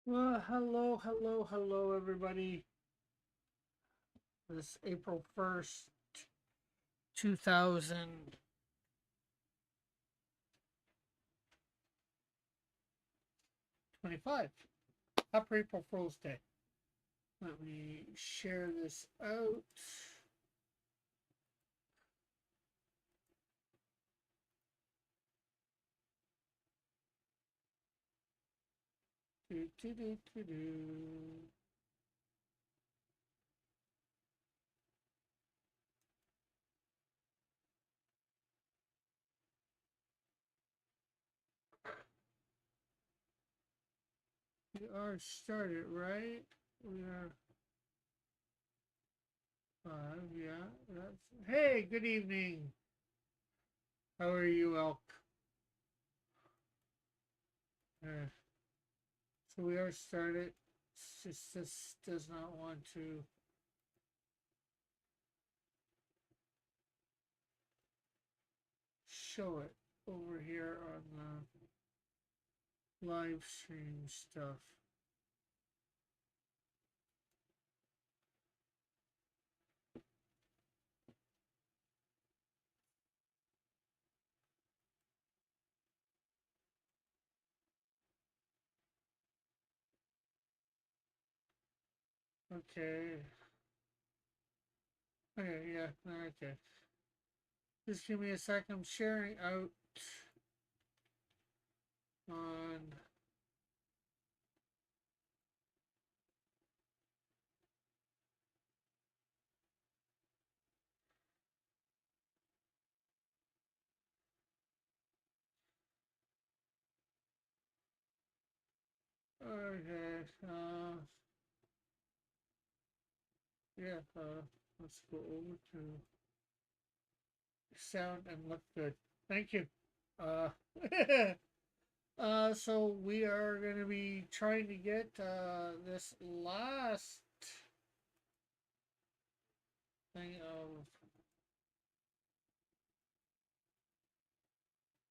Well, hello, everybody. This April 1st, 2025. Happy April Fool's Day. Let me share this out. Do, do, do, do, do. We are started, right? We are five, yeah. Hey, good evening. How are you, Elk? Uh, so we are started. It's just this does not want to show it over here on the live stream stuff. Okay. Okay, yeah, okay. Just give me a sec. I'm sharing out on. Okay. Yeah. Let's go over to sound and look good. Thank you. Uh. So we are going to be trying to get this last thing of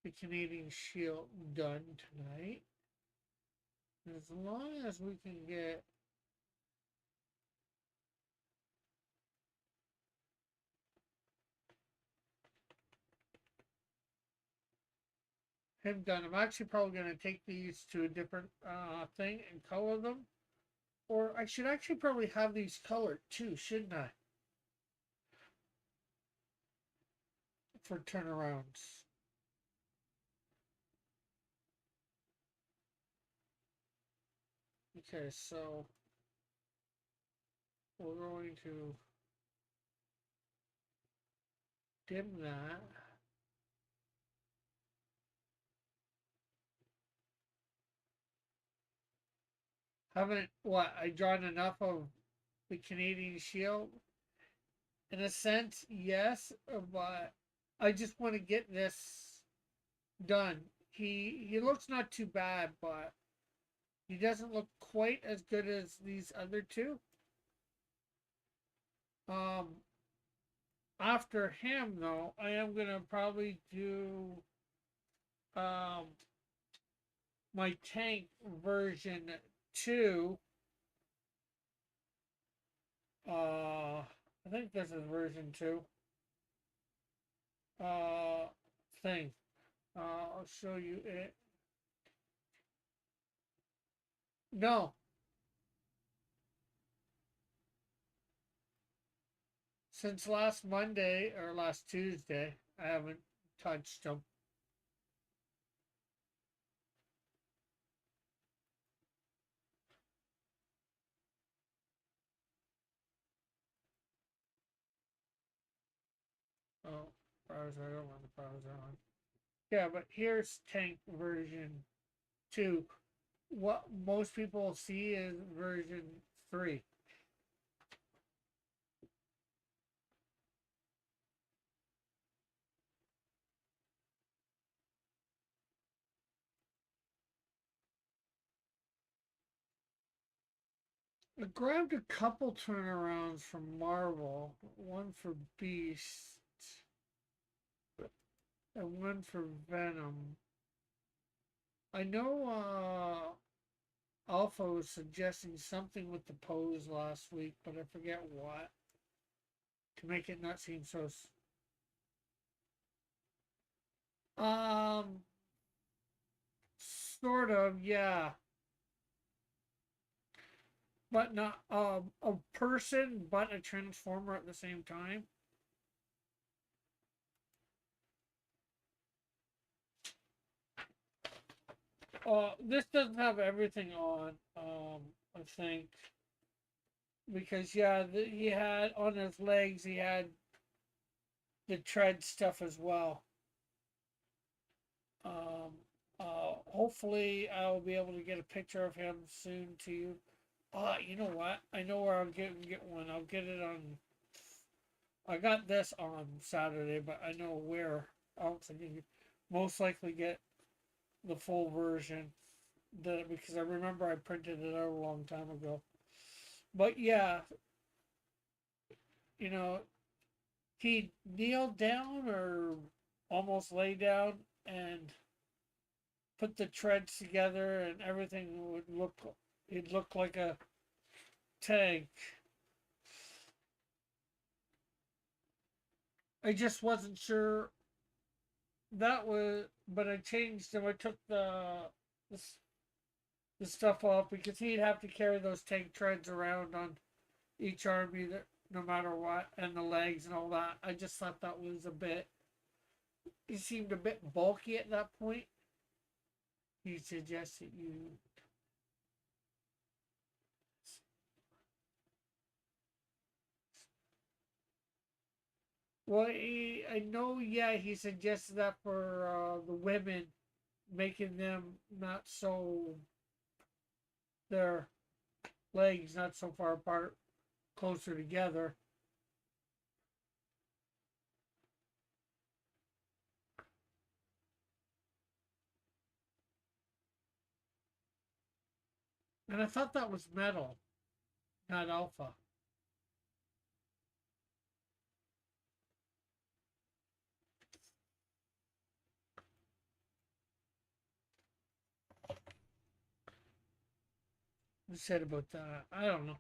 the Canadian Shield done tonight. As long as we can get him done, I'm actually probably going to take these to a different thing and color them. Or I should actually probably have these colored too, shouldn't I? For turnarounds. Okay, so we're going to dim that. Haven't, what, I drawn enough of the Canadian Shield? In a sense, yes, but I just want to get this done. He looks not too bad, but he doesn't look quite as good as these other two. Um, After him though, I am gonna probably do um my tank version 2. I think this is version 2. Uh, thing. I'll show you it. No, since last Monday or last Tuesday, I haven't touched them. Oh, browser. I don't want the browser on. Yeah, but here's tank version 2. What most people see is version 3. I grabbed a couple turnarounds from Marvel, one for Beast and one for Venom. I know Alpha was suggesting something with the pose last week, but I forget what to make it not seem so. Um, sort of, yeah, but not a person, but a transformer at the same time. This doesn't have everything on. I think because yeah, he had on his legs. He had the tread stuff as well. Um, hopefully, I'll be able to get a picture of him soon to you. You know what? I know where I'll get one. I'll get it on. I got this on Saturday, but I know where. I'll most likely get the full version. Because I remember I printed it out a long time ago. But yeah, you know, he kneeled down or almost lay down and put the treads together, and everything would look. He'd look like a tank. I just wasn't sure that was, but I changed him. I took the, the stuff off because he'd have to carry those tank treads around on each arm either, no matter what, and the legs and all that. I just thought that was a bit. He seemed a bit bulky at that point. He suggested you. Well, I know, yeah, he suggested that for the women, making them not so, their legs not so far apart, closer together. And I thought that was metal, not alpha. Who said about that? I don't know.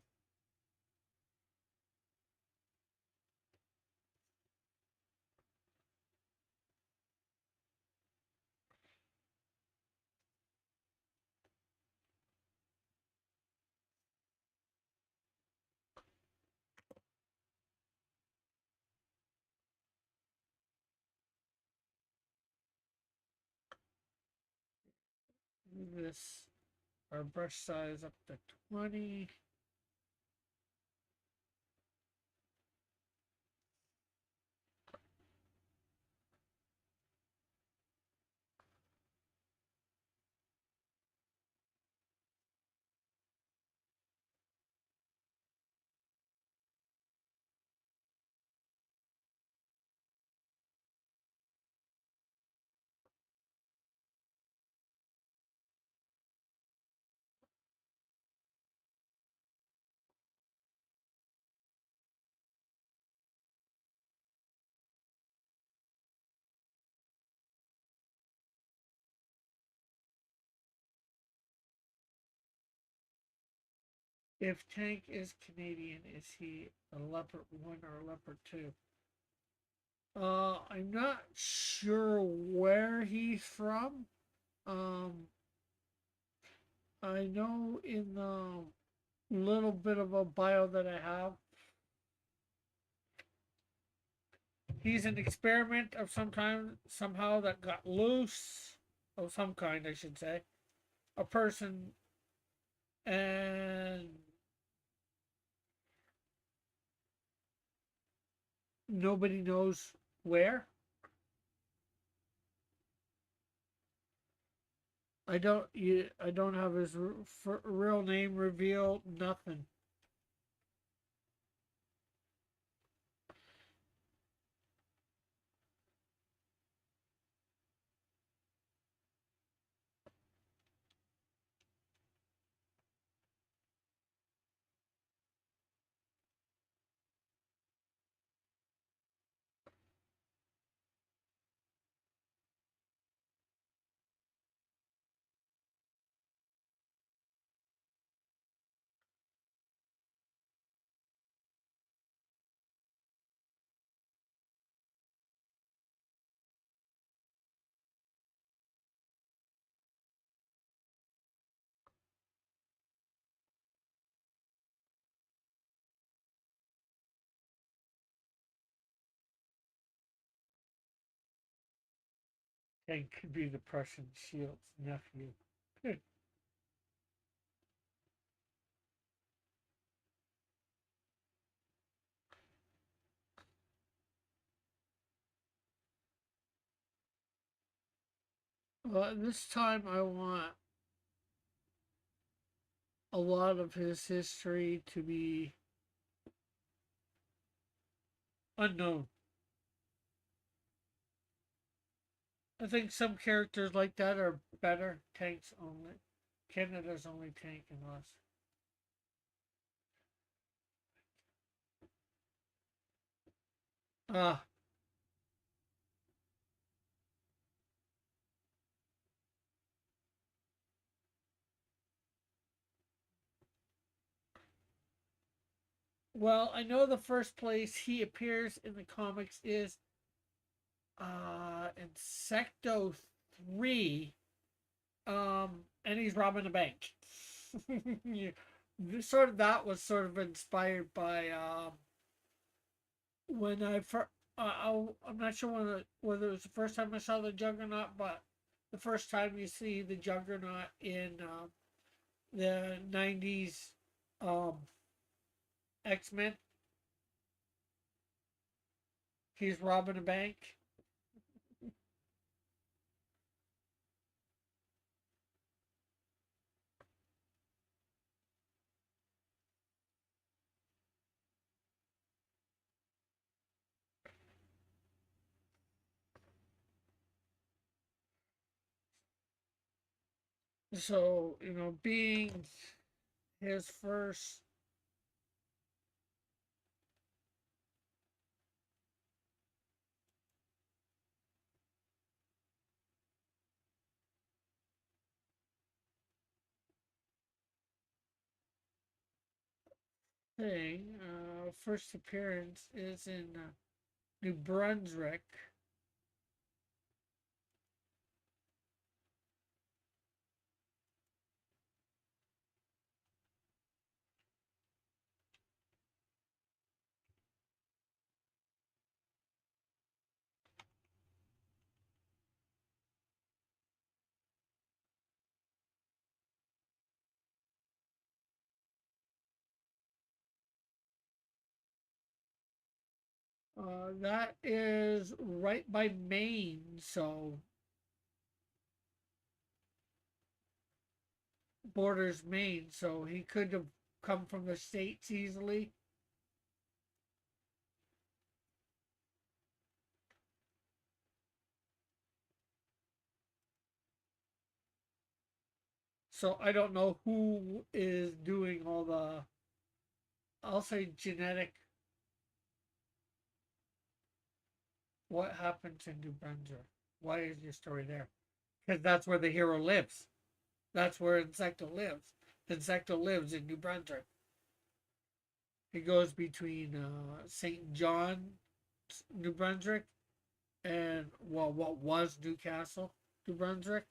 This, our brush size up to 20. If Tank is Canadian, is he a Leopard 1 or a Leopard 2? I'm not sure where he's from. Um, I know in the little bit of a bio that I have, he's an experiment of some kind, somehow that got loose, of some kind, I should say. A person, and nobody knows where. I don't have his real name revealed. Nothing. and could be the Prussian Shield's nephew. Well, this time I want a lot of his history to be unknown. I think some characters like that are better. Tanks only. Canada's only tank in us. Ah, well, I know the first place he appears in the comics is Insecto 3. And he's robbing a bank. Yeah. Sort of that was sort of inspired by when I first. I'm not sure whether it was the first time I saw the Juggernaut, but the first time you see the Juggernaut in the '90s um, X-Men, he's robbing a bank. So being his first thing, first appearance is in New Brunswick. That is right by Maine, so borders Maine, so he could have come from the States easily. So I don't know who is doing all the, I'll say genetic, what happens in New Brunswick? Why is your story there? Because that's where the hero lives. That's where Insecto lives. Insecto lives in New Brunswick. He goes between St. John, New Brunswick, and well, what was Newcastle, New Brunswick.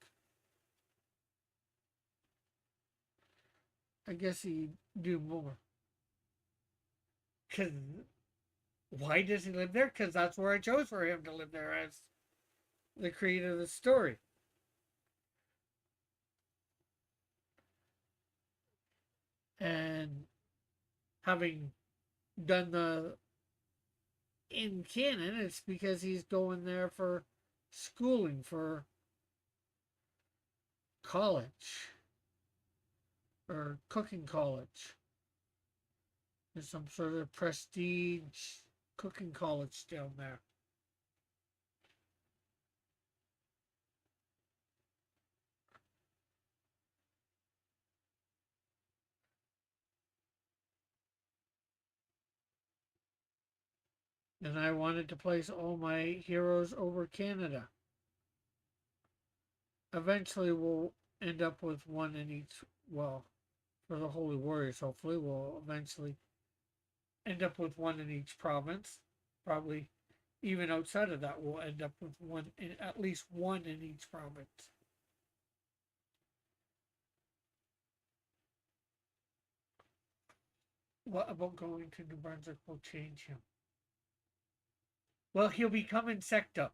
I guess he'd do more. Because why does he live there? Because that's where I chose for him to live there as the creator of the story. And having done the in canon, it's because he's going there for schooling, for college or cooking college. There's some sort of prestige cooking college down there. And I wanted to place all my heroes over Canada. Eventually, we'll end up with one in each. Well, for the Holy Warriors, hopefully, we'll eventually end up with one in each province. Probably even outside of that, we'll end up with one in at least one in each province. What about going to New Brunswick will change him? Well, he'll become Insecto.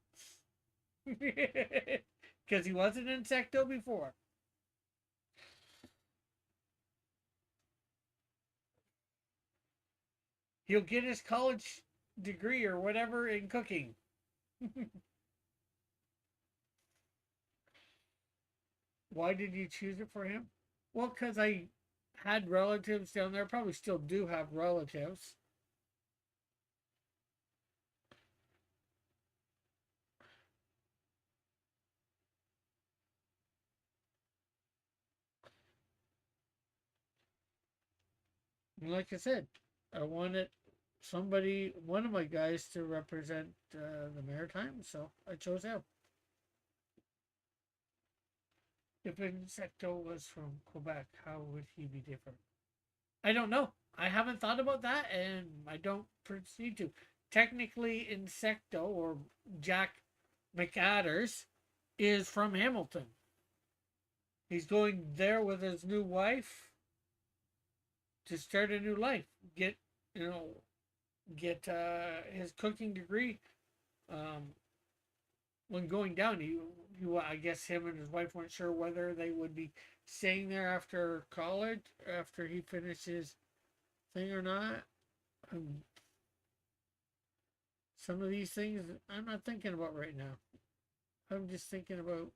Because he was an insecto before. He'll get his college degree or whatever in cooking. Why did you choose it for him? Well, because I had relatives down there, probably still do have relatives. And like I said, I wanted somebody, one of my guys, to represent the Maritimes, so I chose him. If Insecto was from Quebec, how would he be different? I don't know. I haven't thought about that, and I don't proceed to. Technically, Insecto or Jack McAdders is from Hamilton. He's going there with his new wife to start a new life. Get you know get his cooking degree. Um, when going down, I guess him and his wife weren't sure whether they would be staying there after college after he finishes thing or not. Um, some of these things I'm not thinking about right now. I'm just thinking about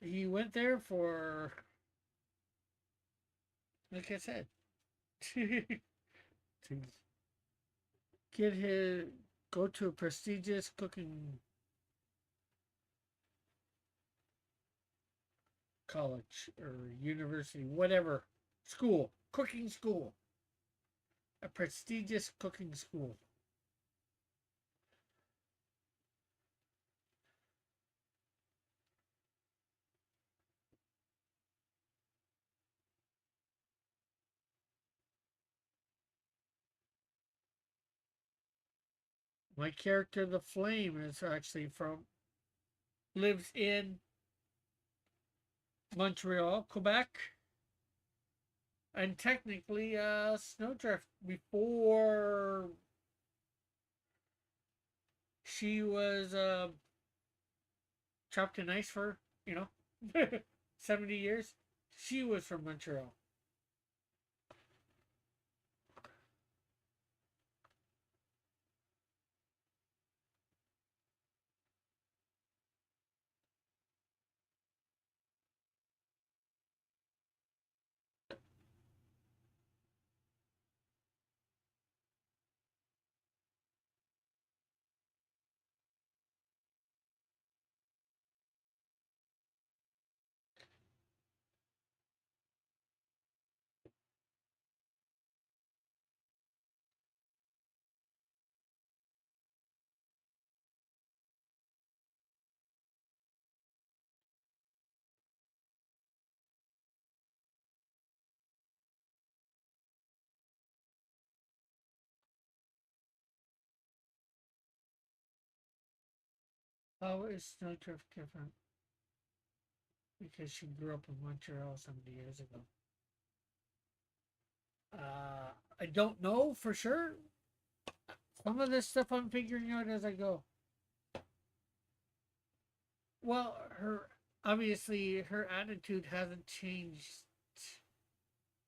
he went there for, like I said, to get his go to a prestigious cooking college or university, whatever school, cooking school, a prestigious cooking school. My character, the Flame, is actually from lives in Montreal, Quebec, and technically Snowdrift before she was trapped in ice for 70 years. She was from Montreal. How is Snowdrift different? Because she grew up in Montreal 70 years ago. I don't know for sure. Some of this stuff I'm figuring out as I go. Well, her attitude hasn't changed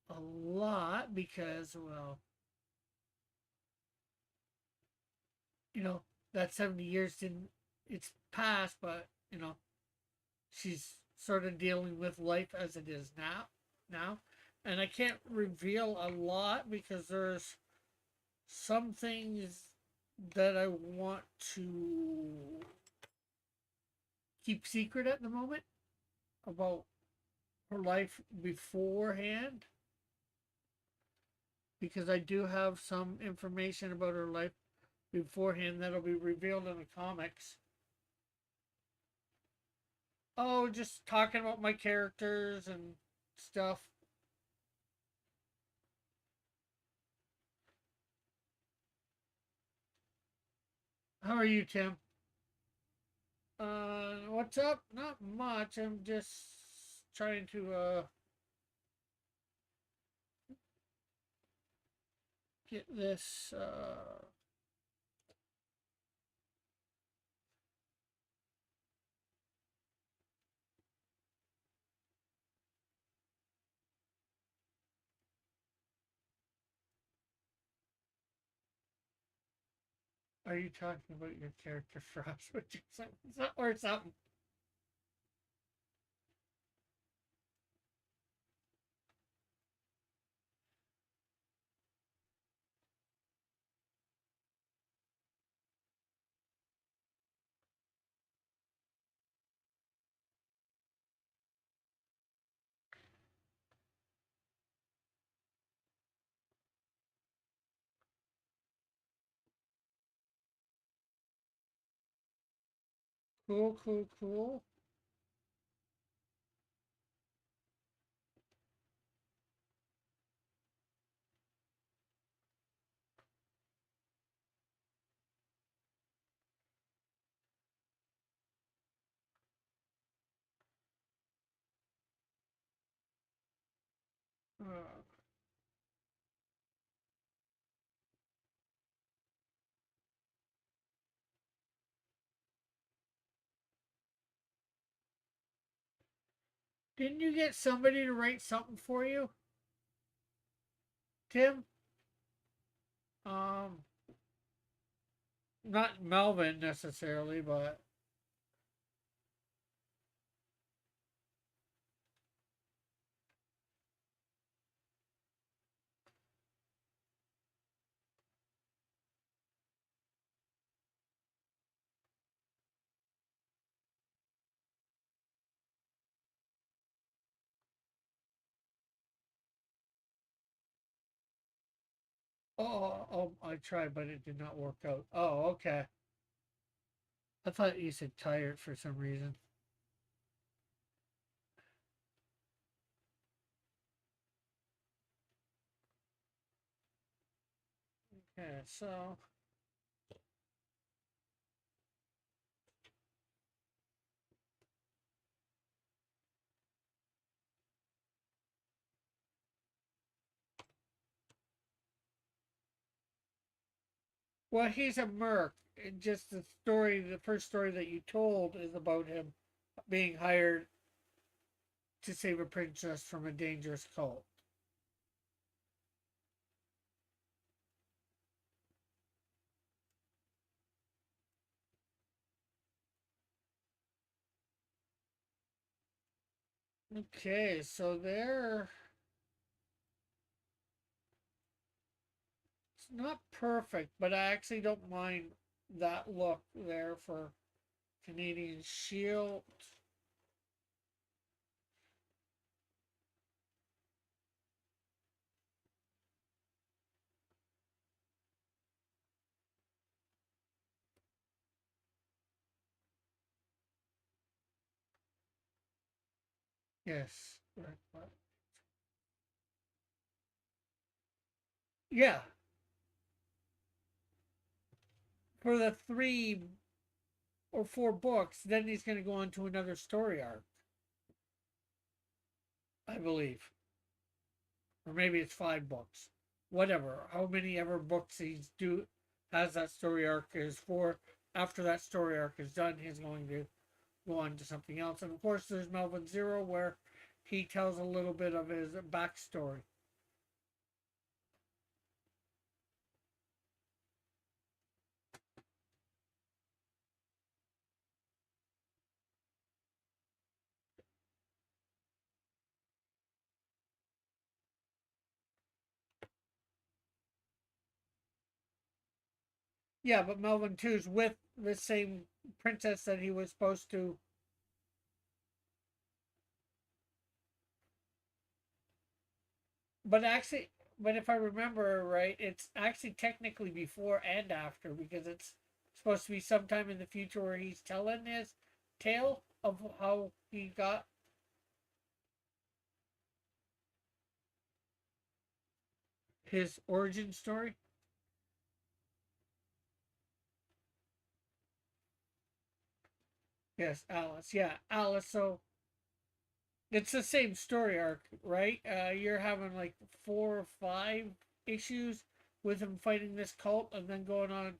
a lot because, well, you know, that 70 years didn't, it's past, but, she's sort of dealing with life as it is now. And I can't reveal a lot because there's some things that I want to keep secret at the moment about her life beforehand because I do have some information about her life beforehand that'll be revealed in the comics. Oh, just talking about my characters and stuff. How are you, Tim? What's up? Not much. I'm just trying to get this Are you talking about your character Frostwitch or something? Cool, cool, cool. Uh, didn't you get somebody to write something for you, Tim? Um, Not Melvin necessarily, but I tried, but it did not work out. Oh, okay. I thought you said tired for some reason. Okay, so well, he's a merc. And just the story, the first story that you told is about him being hired to save a princess from a dangerous cult. Okay, so there, it's not perfect, but I actually don't mind that look there for Canadian Shield. Yes, right. Yeah, for the 3 or 4 books, then he's going to go on to another story arc, I believe, or maybe it's 5 books, whatever. How many ever books he's do has that story arc is for. After that story arc is done, he's going to go on to something else. And of course, there's Melvin Zero, where he tells a little bit of his backstory. Yeah, but Melvin Two's with the same princess that he was supposed to. But actually, but if I remember right, it's actually technically before and after because it's supposed to be sometime in the future where he's telling his tale of how he got his origin story. Yes, Alice. Yeah, Alice. So it's the same story arc, right? You're having like 4 or 5 issues with him fighting this cult and then going on.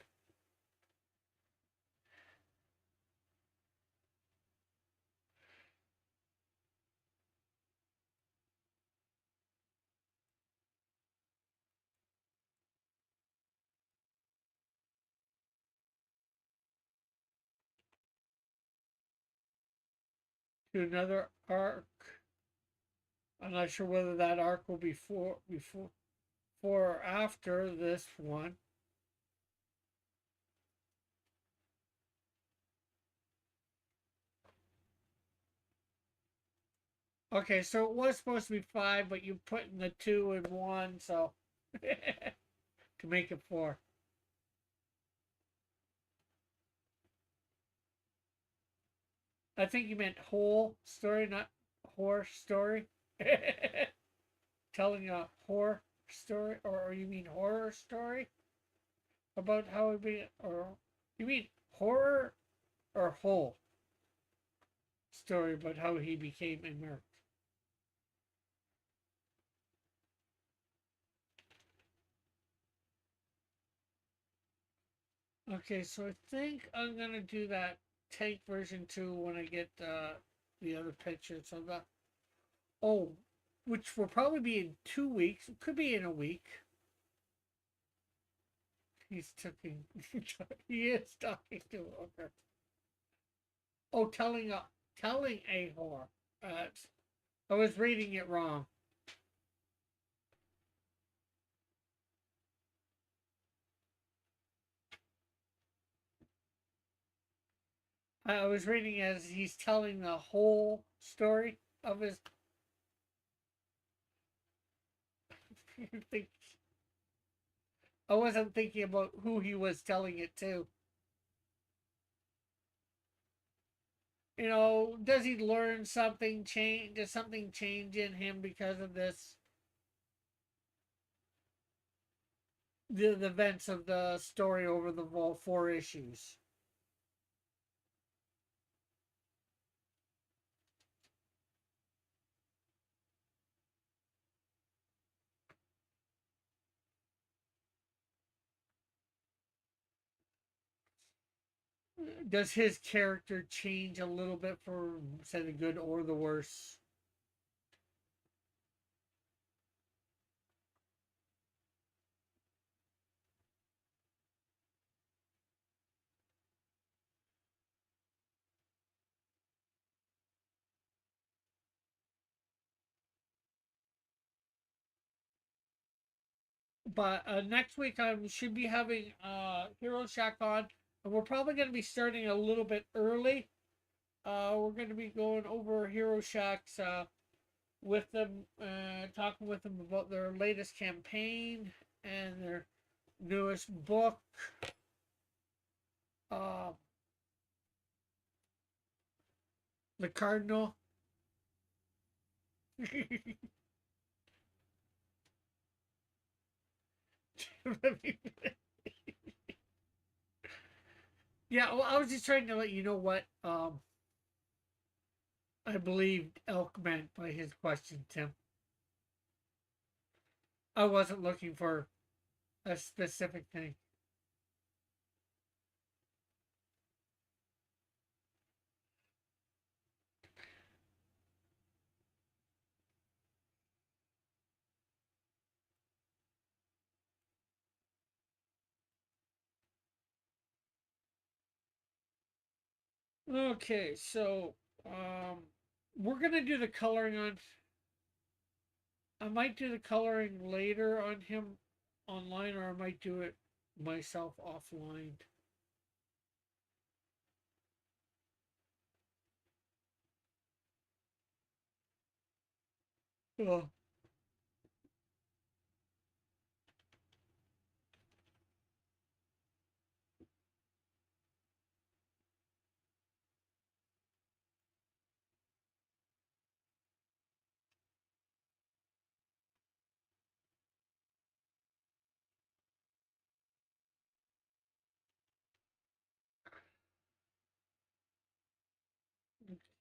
to another arc. I'm not sure whether that arc will be before or after this one. Okay, so it was supposed to be five, but you put in the two and one, so to make it four. I think you meant whole story, not horror story. Telling a horror story, or you mean horror story about how it be, or you mean horror or whole story about how he became immersed. Okay, so I think I'm gonna do that tank version 2 when I get the other picture. So the oh, which will probably be in 2 weeks. It could be in a week. He's talking. He is talking to. Okay. Oh, telling a whore. Uh, I was reading it wrong. I was reading as he's telling the whole story of his. I wasn't thinking about who he was telling it to. Does he learn something change? Does something change in him because of this? The events of the story over the four issues. Does his character change a little bit for, say, the good or the worse? But next week I should be having Hero Shack on, and we're probably going to be starting a little bit early. We're going to be going over Hero Shacks with them, talking with them about their latest campaign and their newest book. Uh, the Cardinal. Yeah, well, I was just trying to let you know what I believed Elk meant by his question, Tim. I wasn't looking for a specific thing. Okay, so we're gonna do the coloring on. I might do the coloring later on him online, or I might do it myself offline. Oh,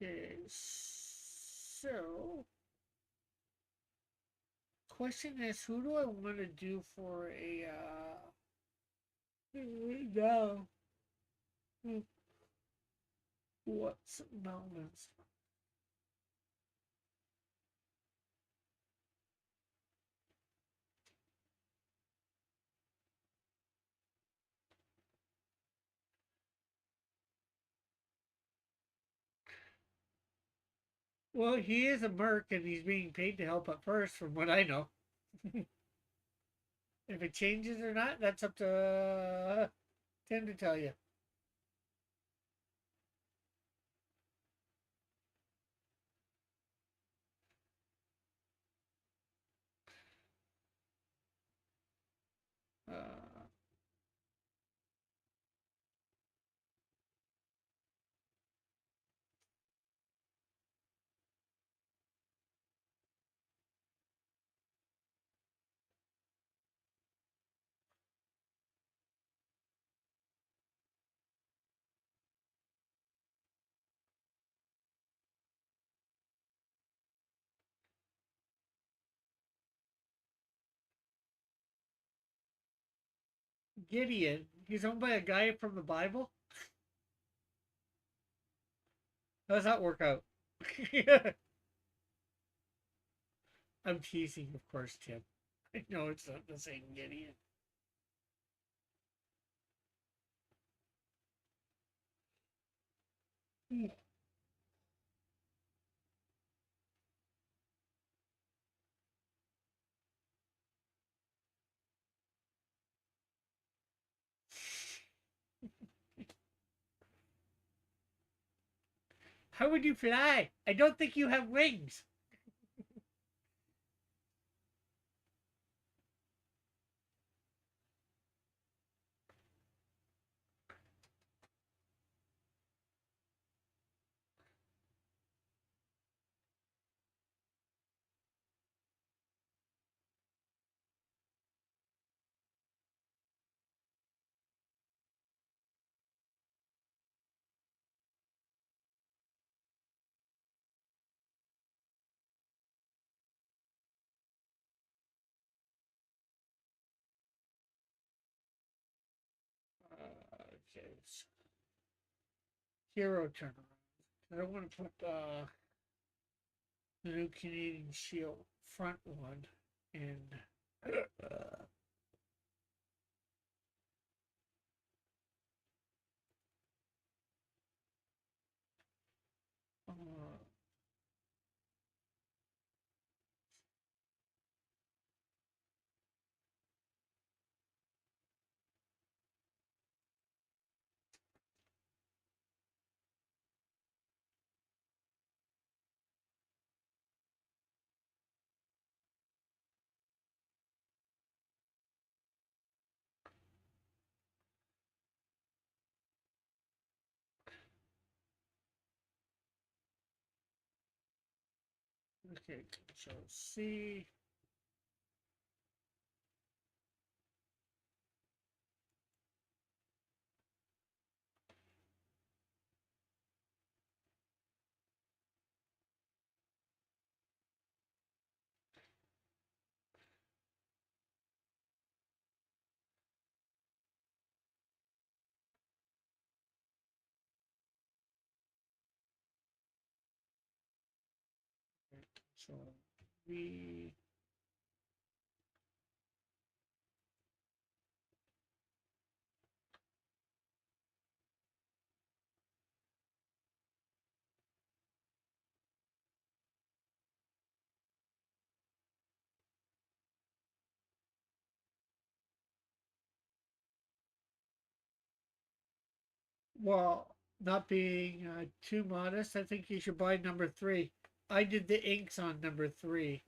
okay, so question is, who do I want to do for a no? What's mountains? Well, he is a merc and he's being paid to help at first, from what I know. If it changes or not, that's up to Tim to tell you. Uh, Gideon, he's owned by a guy from the Bible. How does that work out? I'm teasing, of course, Tim. I know it's not the same Gideon. How would you fly? I don't think you have wings. Okay. Hero turnaround. I don't want to put the new Canadian Shield front one in. Uh, okay, so C. So V. Well, not being too modest, I think you should buy number three. I did the inks on number three.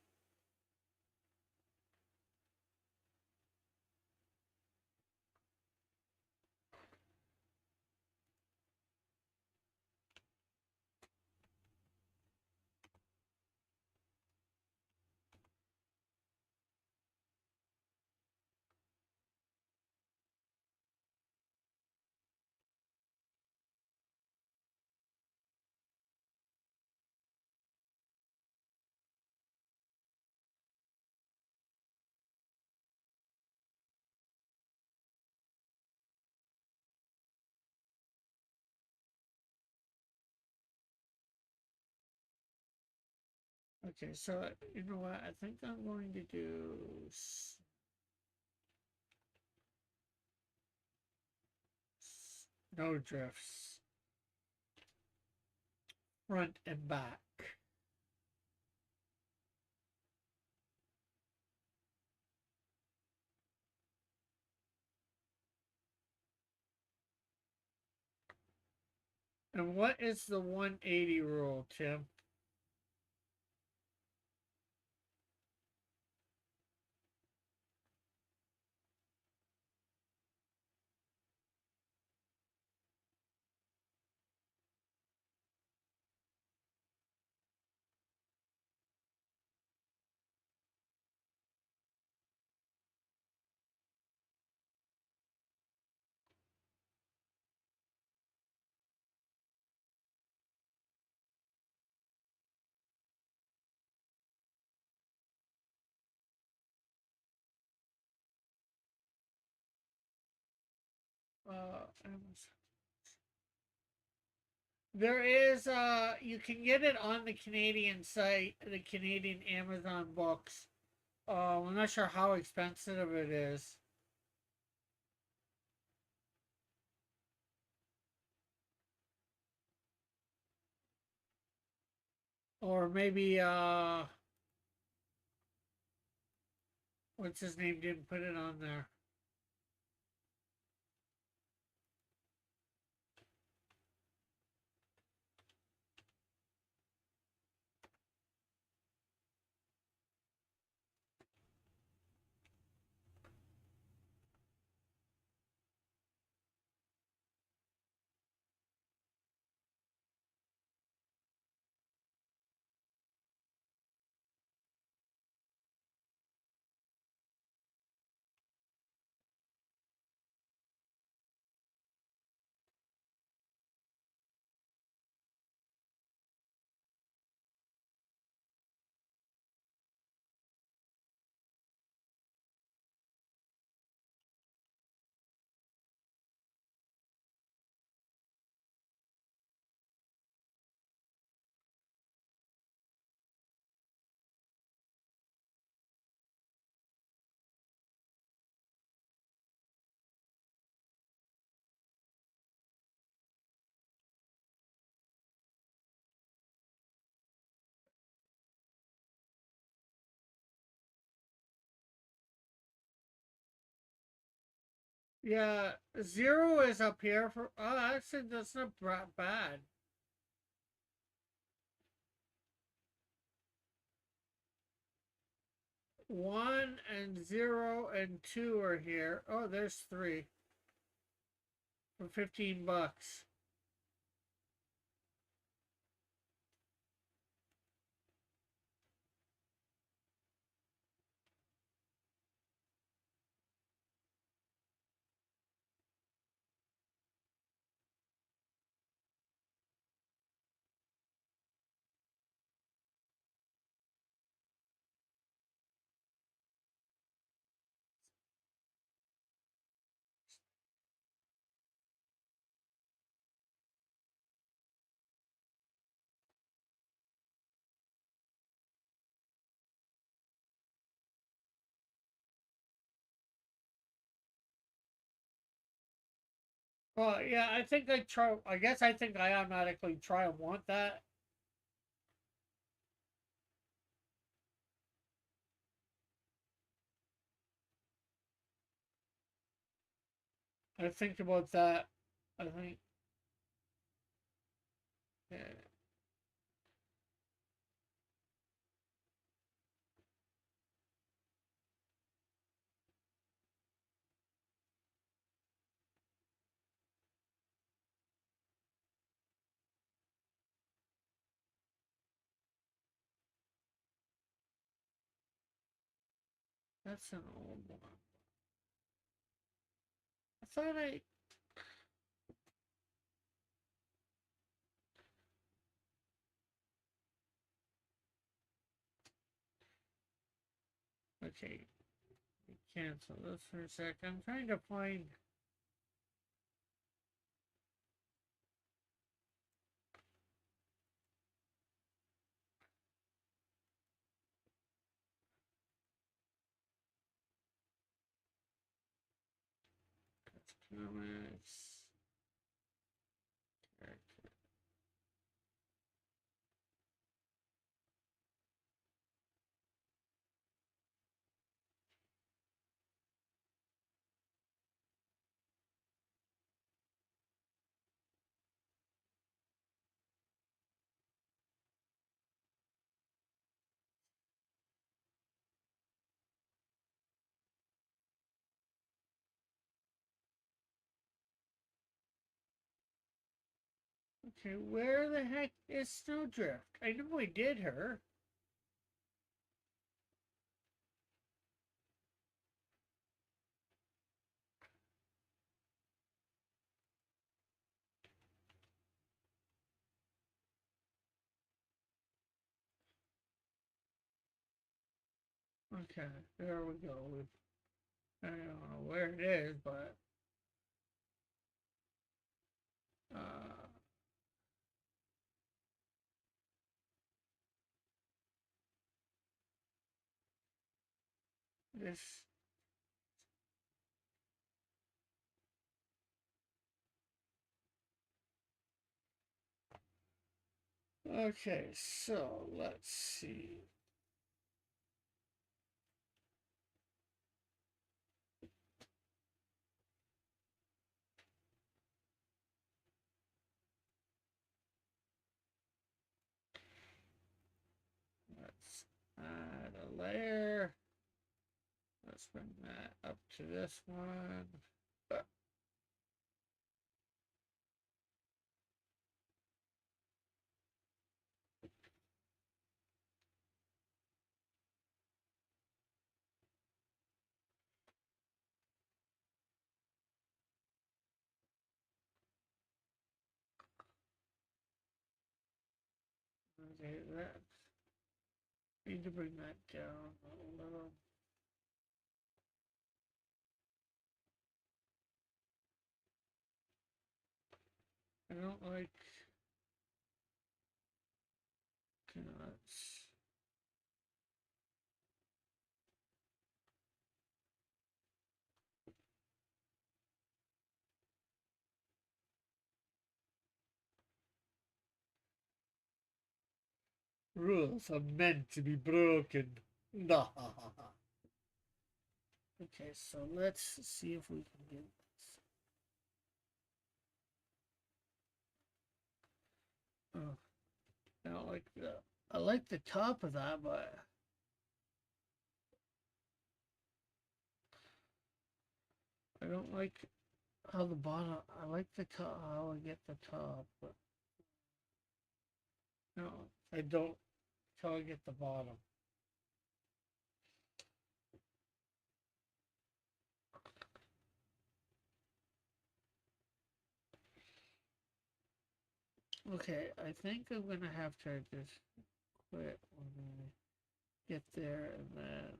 Okay, so you know what? I think I'm going to do no drifts, front and back. And what is the 180 rule, Tim? Amazon. There is you can get it on the Canadian site, the Canadian Amazon books. I'm not sure how expensive it is. Or maybe what's his name didn't put it on there. Yeah, zero is up here for. Oh, actually, that's not bad. One and zero and two are here. Oh, there's three for $15. Well, yeah, I think I try. I guess I think I automatically try and want that. I think about that. I think. Yeah, that's an old one. I thought I. Okay, cancel this for a sec. I'm trying to find. Comics. Okay, where the heck is Snowdrift? I know I did her. Okay, there we go. I don't know where it is, but uh, this. Okay, so let's see. Let's add a layer. Let's bring that up to this one. Okay, that need to bring that down a little. I don't like nuts. Rules are meant to be broken. Nah. Okay, so let's see if we can get this. Oh, I don't like the. I like the top of that, but I don't like how the bottom. I like the top. How I get the top, but no, I don't. How I get the bottom. Okay, I think I'm gonna have to just quit when I get there, and then.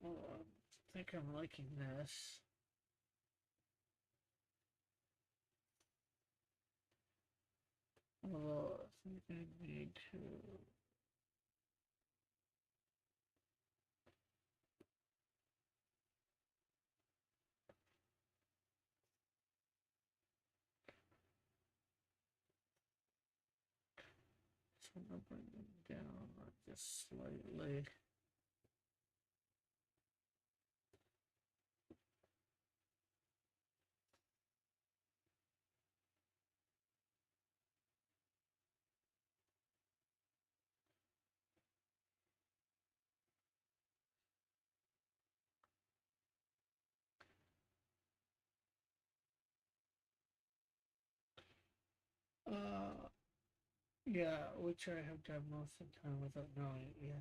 Oh, I think I'm liking this. Although I think I need to. So I'm gonna bring them down just slightly. Uh, yeah, which I have done most of the time without knowing it. Yeah.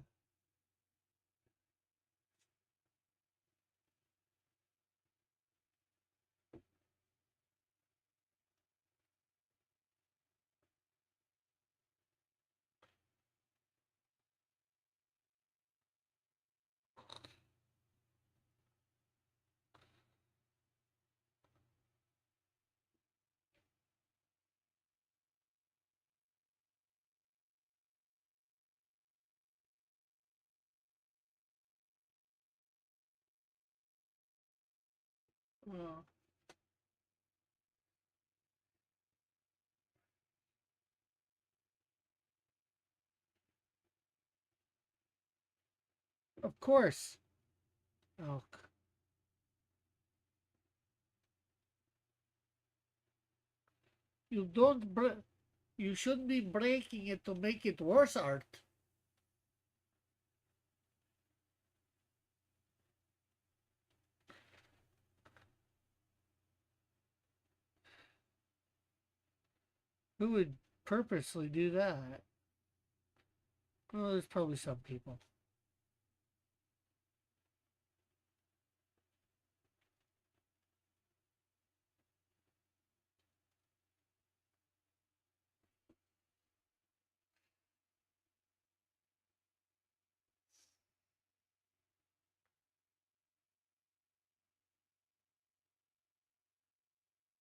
Well, of course. Oh, you don't break. You shouldn't be breaking it to make it worse, Art. Who would purposely do that? Well, there's probably some people.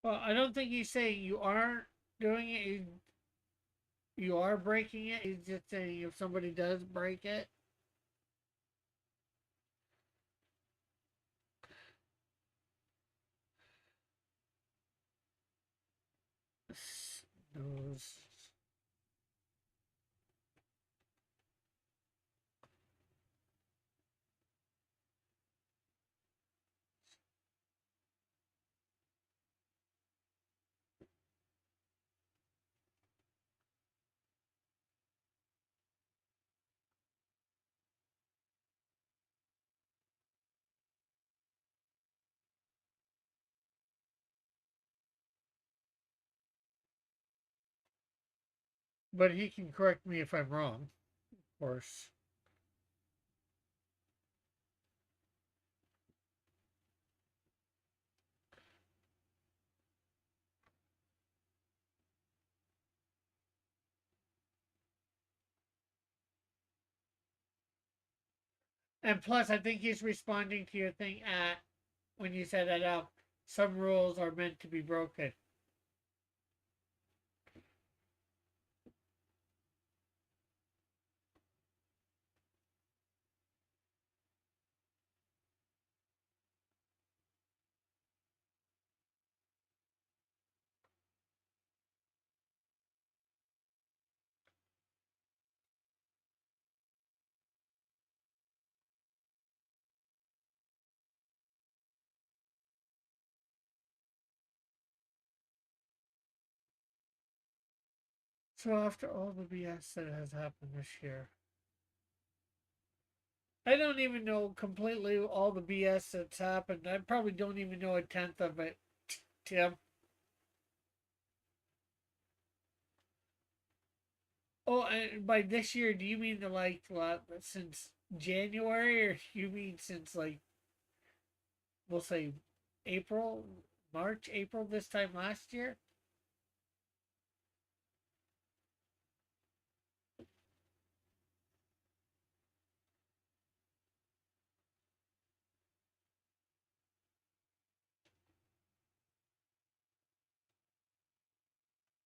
Well, I don't think he's saying you aren't doing it. You are breaking it. He's just saying if somebody does break it. Those. But he can correct me if I'm wrong, of course. And plus, I think he's responding to your thing at when you said that some rules are meant to be broken. So after all the BS that has happened this year, I don't even know completely all the BS that's happened. I probably don't even know a tenth of it, Tim. Oh, and by this year, do you mean since January, or do you mean since we'll say April, March, April this time last year?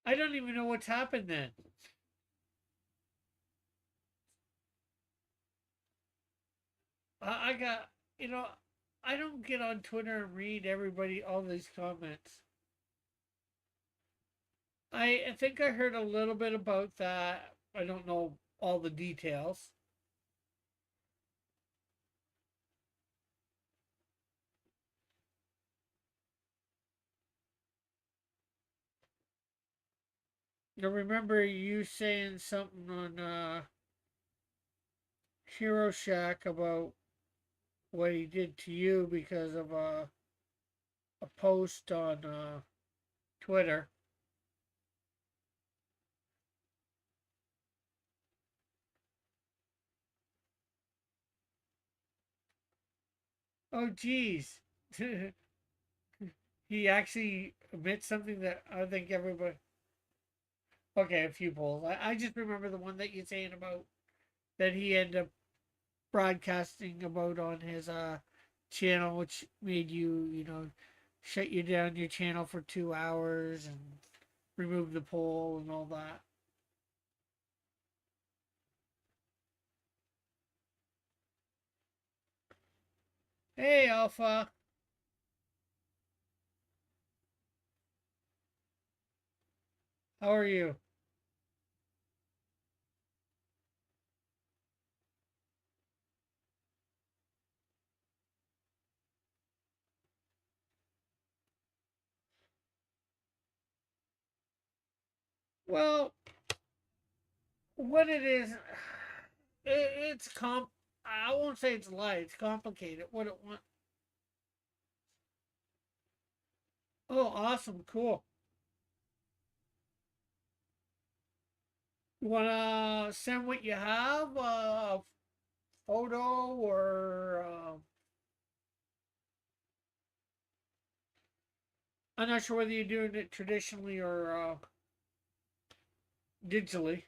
I don't even know what's happened then. I got, you know, I don't get on Twitter and read all these comments. I think I heard a little bit about that. I don't know all the details. I remember you saying something on Hero Shack about what he did to you because of a post on Twitter. Oh, geez. He actually admits something that I think everybody. Okay, a few polls. I just remember the one that you're saying about that he ended up broadcasting about on his channel, which made you, shut you down your channel for 2 hours and remove the poll and all that. Hey, Alpha. How are you? Well, what it is, it's I won't say it's light. It's complicated. What it want? Oh, awesome, cool. You wanna send what you have, photo or I'm not sure whether you're doing it traditionally or digitally.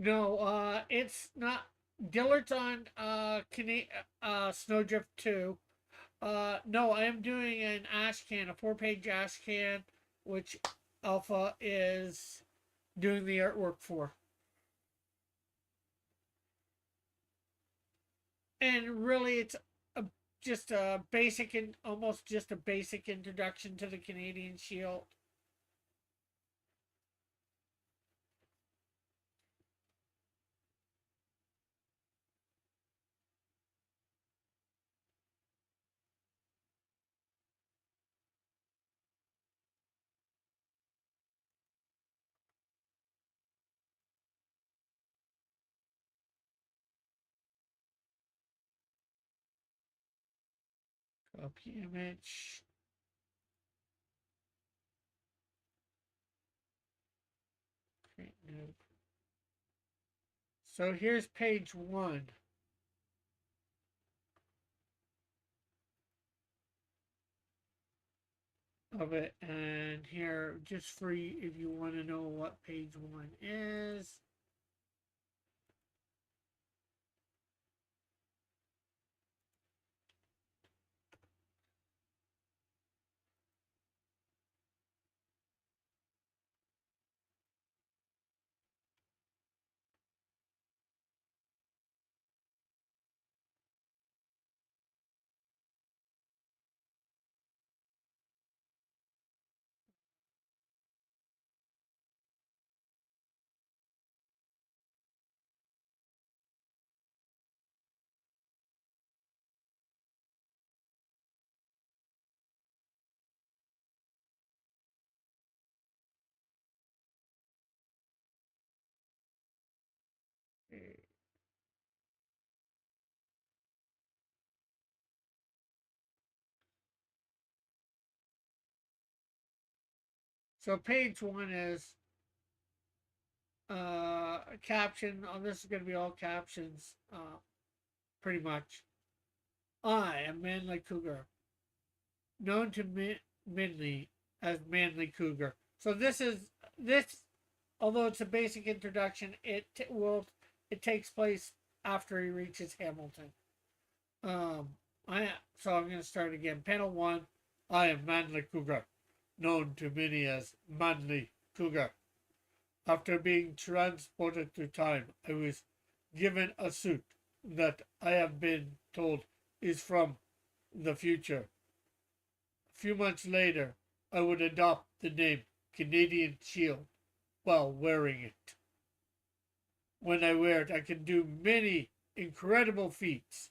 No, it's not. Dillard's on Snowdrift 2. No, I am doing an Ashcan, a 4-page Ashcan, which Alpha is doing the artwork for. And really, it's a, just a basic and almost just a basic introduction to the Canadian Shield. Copy image. Create new. So here's page 1 of it, and here, just for you, if you want to know what page 1 is. So page 1 is a caption. Oh, this is going to be all captions, pretty much. I am Manly Cougar, known to Minley as Manly Cougar. So this, although it's a basic introduction, it takes place after he reaches Hamilton. Um, I'm going to start again. Panel 1. I am Manly Cougar, known to many as Manly Cougar. After being transported through time, I was given a suit that I have been told is from the future. A few months later, I would adopt the name Canadian Shield while wearing it. When I wear it, I can do many incredible feats.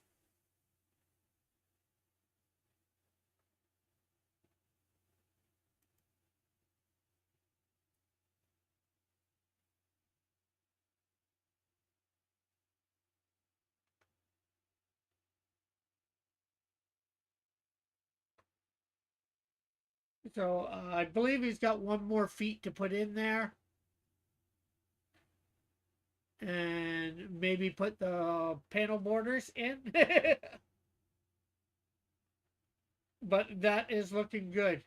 So I believe he's got one more feat to put in there. And maybe put the panel borders in. But that is looking good.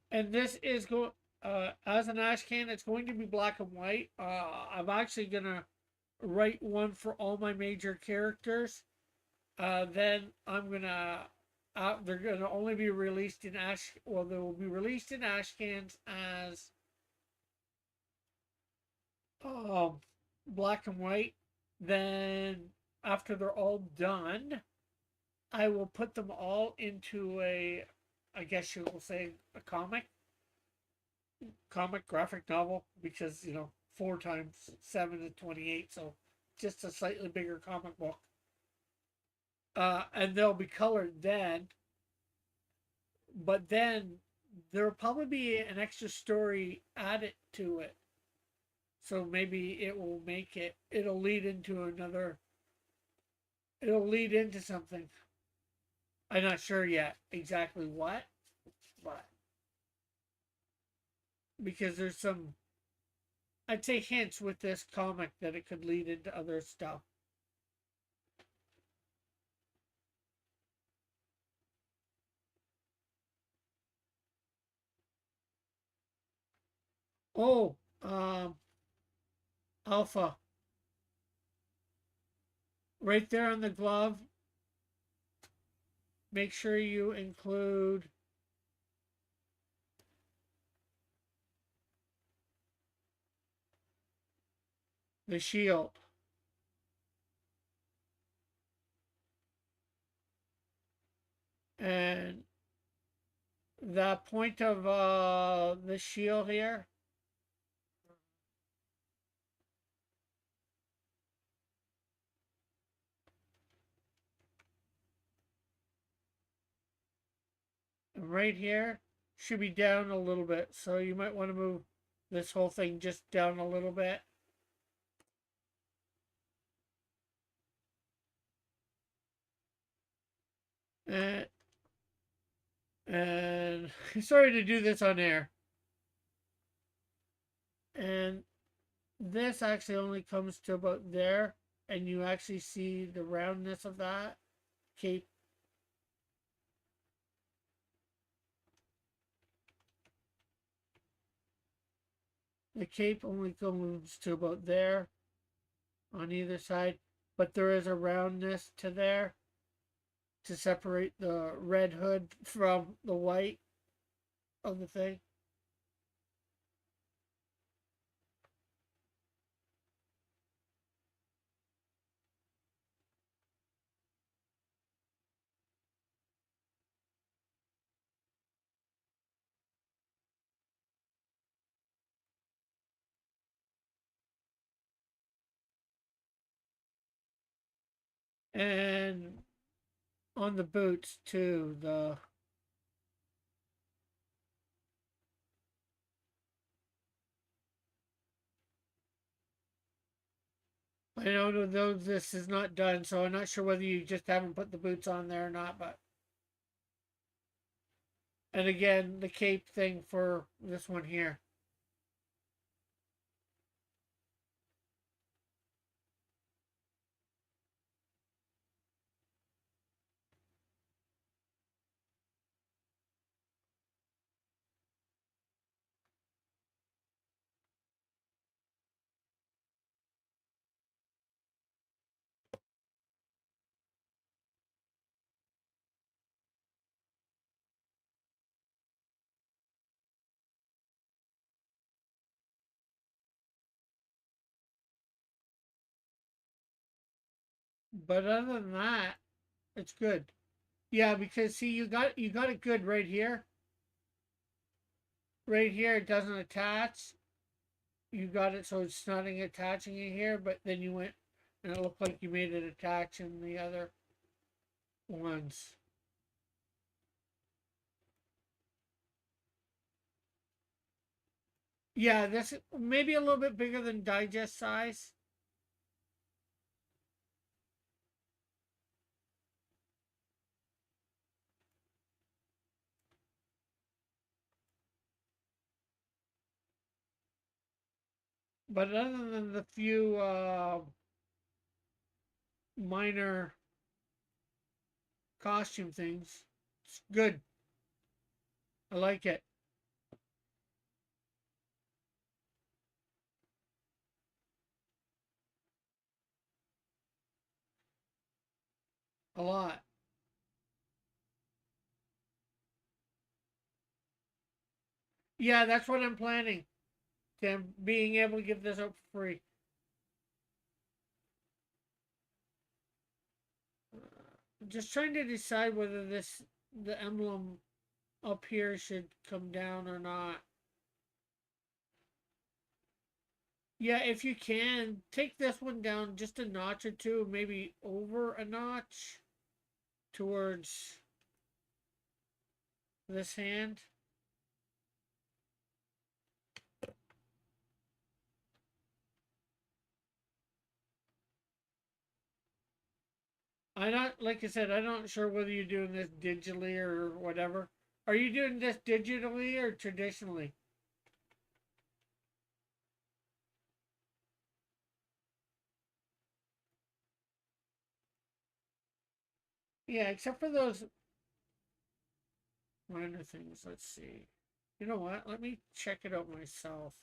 And this is going as an Ashcan, it's going to be black and white. I'm actually gonna write one for all my major characters. Then I'm gonna they're gonna only be released in well, they will be released in Ashcans as um black and white. Then after they're all done, I will put them all into I guess you will say, a comic graphic novel, because 4 times 7 is 28, so just a slightly bigger comic book. And they'll be colored then, but then there'll probably be an extra story added to it. So maybe it will make it, it'll lead into another, it'll lead into something. I'm not sure yet exactly what, but because there's some, I'd say, hints with this comic that it could lead into other stuff. Oh, Alpha, right there on the glove. Make sure you include the shield. And the point of the shield here, right here, should be down a little bit. So you might want to move this whole thing just down a little bit. And sorry to do this on air. And this actually only comes to about there, and you actually see the roundness of that cape. The cape only comes to about there on either side, but there is a roundness to there to separate the red hood from the white of the thing. And on the boots too, the I don't know though this is not done, so I'm not sure whether you just haven't put the boots on there or not, but and again the cape thing for this one here. But other than that, it's good. Yeah, because see you got it good right here. Right here it doesn't attach. You got it so it's not attaching it here, but then you went and it looked like you made it attach in the other ones. Yeah, this maybe a little bit bigger than digest size. But other than the few minor costume things, it's good. I like it a lot. Yeah, that's what I'm planning. Tim, being able to give this up for free. Just trying to decide whether the emblem up here should come down or not. Yeah, if you can, take this one down just a notch or two, maybe over a notch towards this hand. I'm not, like I said, I'm not sure whether you're doing this digitally or whatever. Are you doing this digitally or traditionally? Yeah, except for those minor things. Let's see. You know what? Let me check it out myself.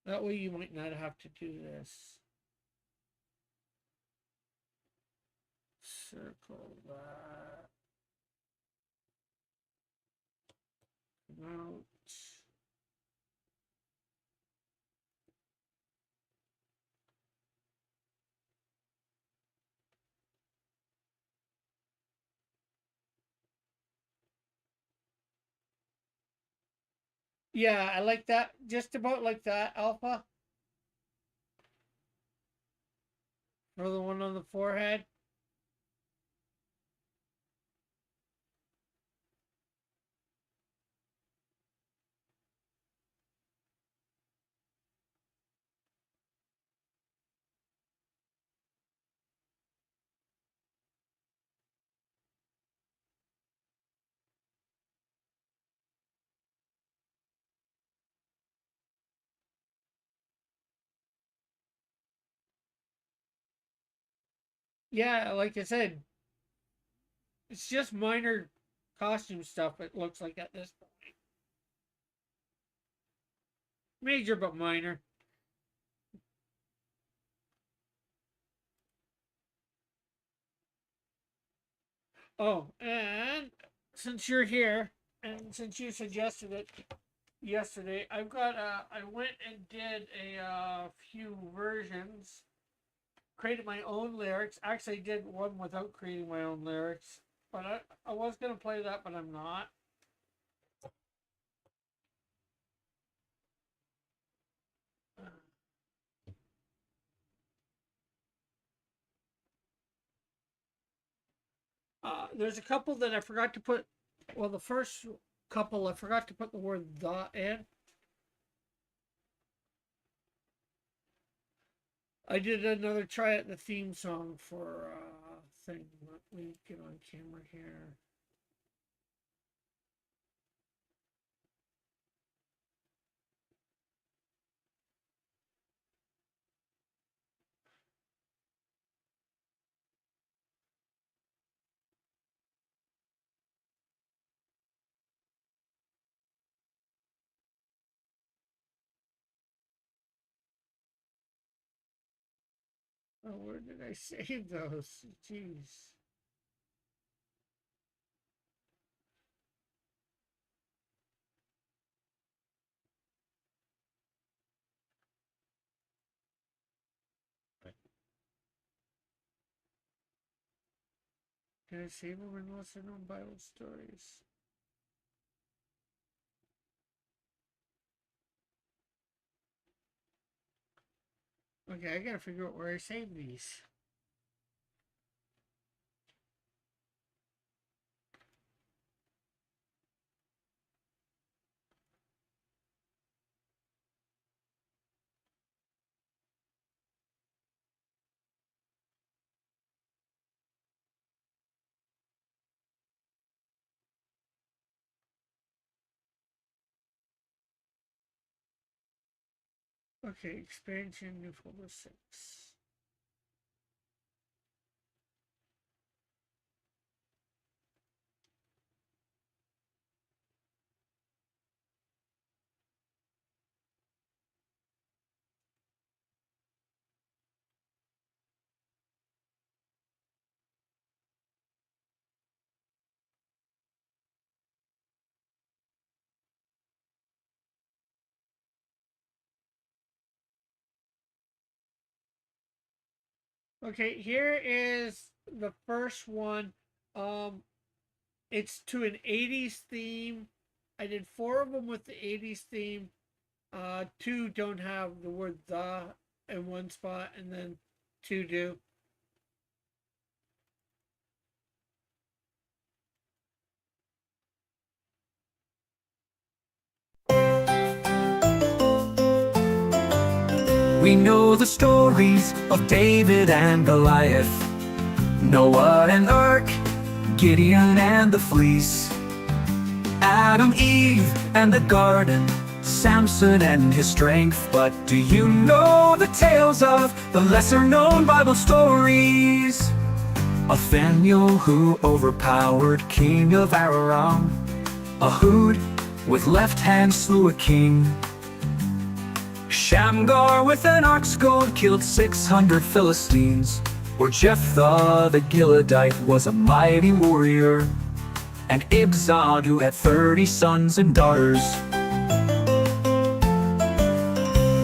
That way you might not have to do this. Circle that. Out. Yeah, I like that. Just about like that, Alpha. Or the one on the forehead. Yeah, like I said, it's just minor costume stuff, it looks like at this point. Major but minor. Oh, and since you're here, and since you suggested it yesterday, I went and did a few versions, created my own lyrics. Actually, did one without creating my own lyrics, but I was gonna play that, but I'm not. There's a couple that I forgot to put. Well, the first couple I forgot to put the word "the" in. I did another try at the theme song for thing. Let me get on camera here. Oh, where did I save those? Jeez. Did I save them and listen on Bible stories? Okay, I gotta figure out where I saved these. Okay, expansion, new folder 6. Okay, here is the first one. Um, it's to an 80s theme. I did 4 of them with the 80s theme. Two don't have the word the in one spot, and then two do. We know the stories of David and Goliath, Noah and Ark, Gideon and the fleece, Adam, Eve, and the garden, Samson and his strength. But do you know the tales of the lesser-known Bible stories? Othniel, who overpowered king of Aram, Ehud, with left hand slew a king, Shamgar, with an ox goad, killed 600 Philistines, or Jephthah the Gileadite was a mighty warrior, and Ibzan, who had 30 sons and daughters.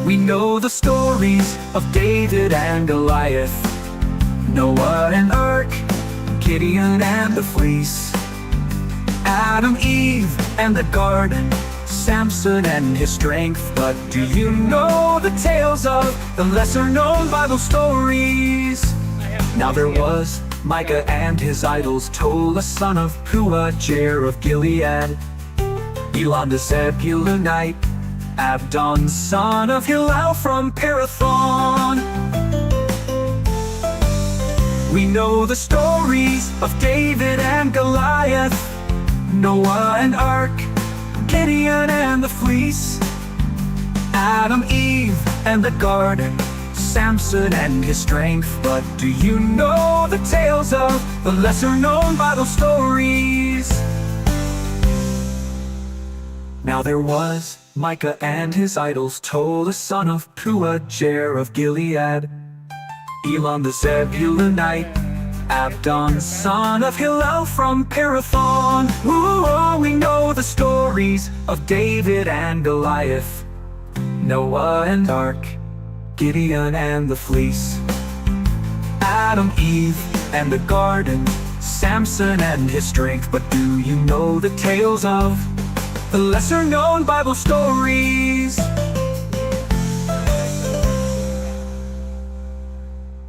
We know the stories of David and Goliath, Noah and Ark, Gideon and the fleece, Adam, Eve, and the garden, Samson and his strength. But do you know the tales of the lesser-known Bible stories? Now there was Micah and his idols, Tola son of Puah, Jair of Gilead, Elon the Zebulunite, Abdon son of Hillel from Parathon. We know the stories of David and Goliath, Noah and Ark, Gideon and the fleece, Adam, Eve, and the garden, Samson and his strength. But do you know the tales of the lesser-known Bible stories? Now there was Micah and his idols, Tola son of Puah, Jair of Gilead, Elon the Zebulunite, Abdon son of Hillel from Parathon. Ooh, we know the stories of David and Goliath, Noah and Ark, Gideon and the fleece, Adam, Eve, and the garden, Samson and his strength. But do you know the tales of the lesser-known Bible stories?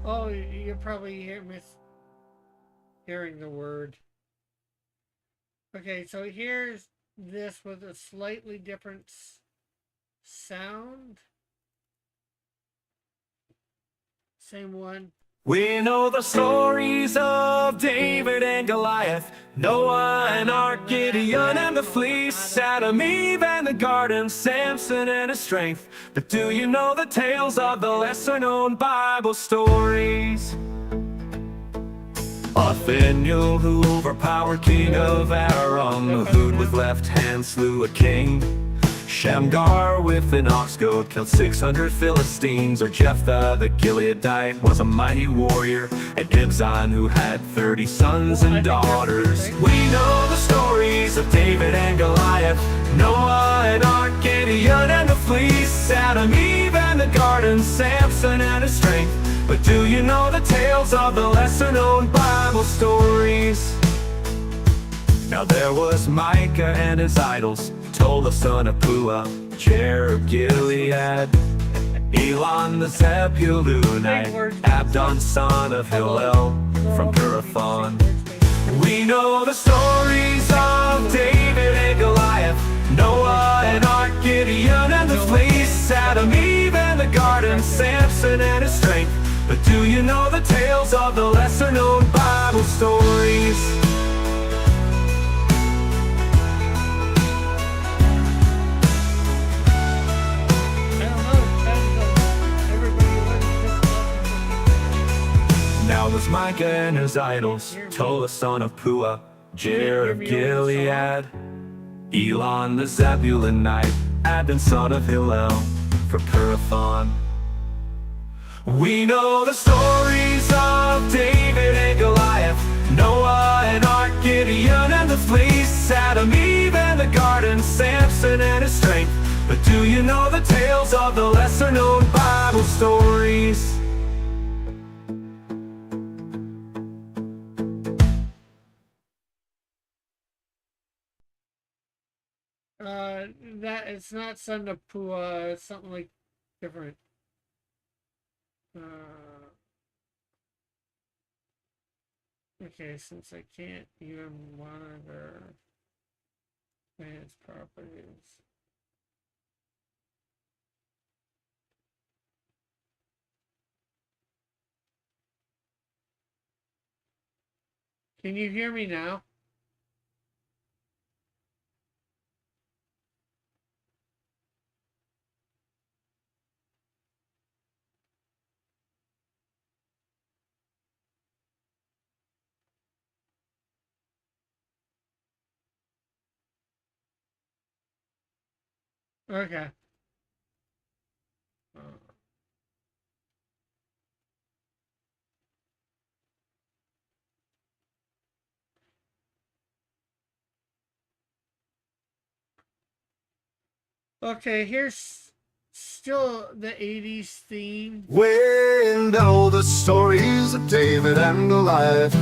Oh, you're probably hearing the word. Okay, so here's this with a slightly different sound. Same one. We know the stories of David and Goliath, Noah and Ark, Gideon and the fleece, Adam, Eve, and the garden, Samson and his strength. But do you know the tales of the lesser-known Bible stories? Othniel, who overpowered king of Aram, Ehud with left hand slew a king, Shamgar with an ox goad killed 600 Philistines, or Jephthah the Gileadite was a mighty warrior, and Ibzan, who had 30 sons and daughters. We know the stories of David and Goliath, Noah and Ark, Gideon and the fleece, Adam, Eve, and the garden, Samson and his strength. But do you know the tales of the lesser-known Bible stories? Now there was Micah and his idols, Tola son of Puah, Jair of Gilead, Elon the Zebulunite, Abdon son of Hillel from Parathon. We know the stories of David and Goliath, Noah and Ark, Gideon and the fleece, Adam, Eve, and the garden, Samson and his strength. But do you know the tales of the lesser-known Bible stories? Now there's Micah and his idols, Tola son of Puah, Jair of Gilead, Elon the Zebulunite, Abdon son of Hillel from Parathon. We know the stories of David and Goliath, Noah and Ark, Gideon and the fleece, Adam, Eve, and the garden, Samson and his strength. But do you know the tales of the lesser-known Bible stories? that. It's not Son of Pua. It's something like different. Okay, since I can't even monitor man's properties. Can you hear me now? Okay. Okay, here's still the 80s theme. We know the stories of David and Goliath,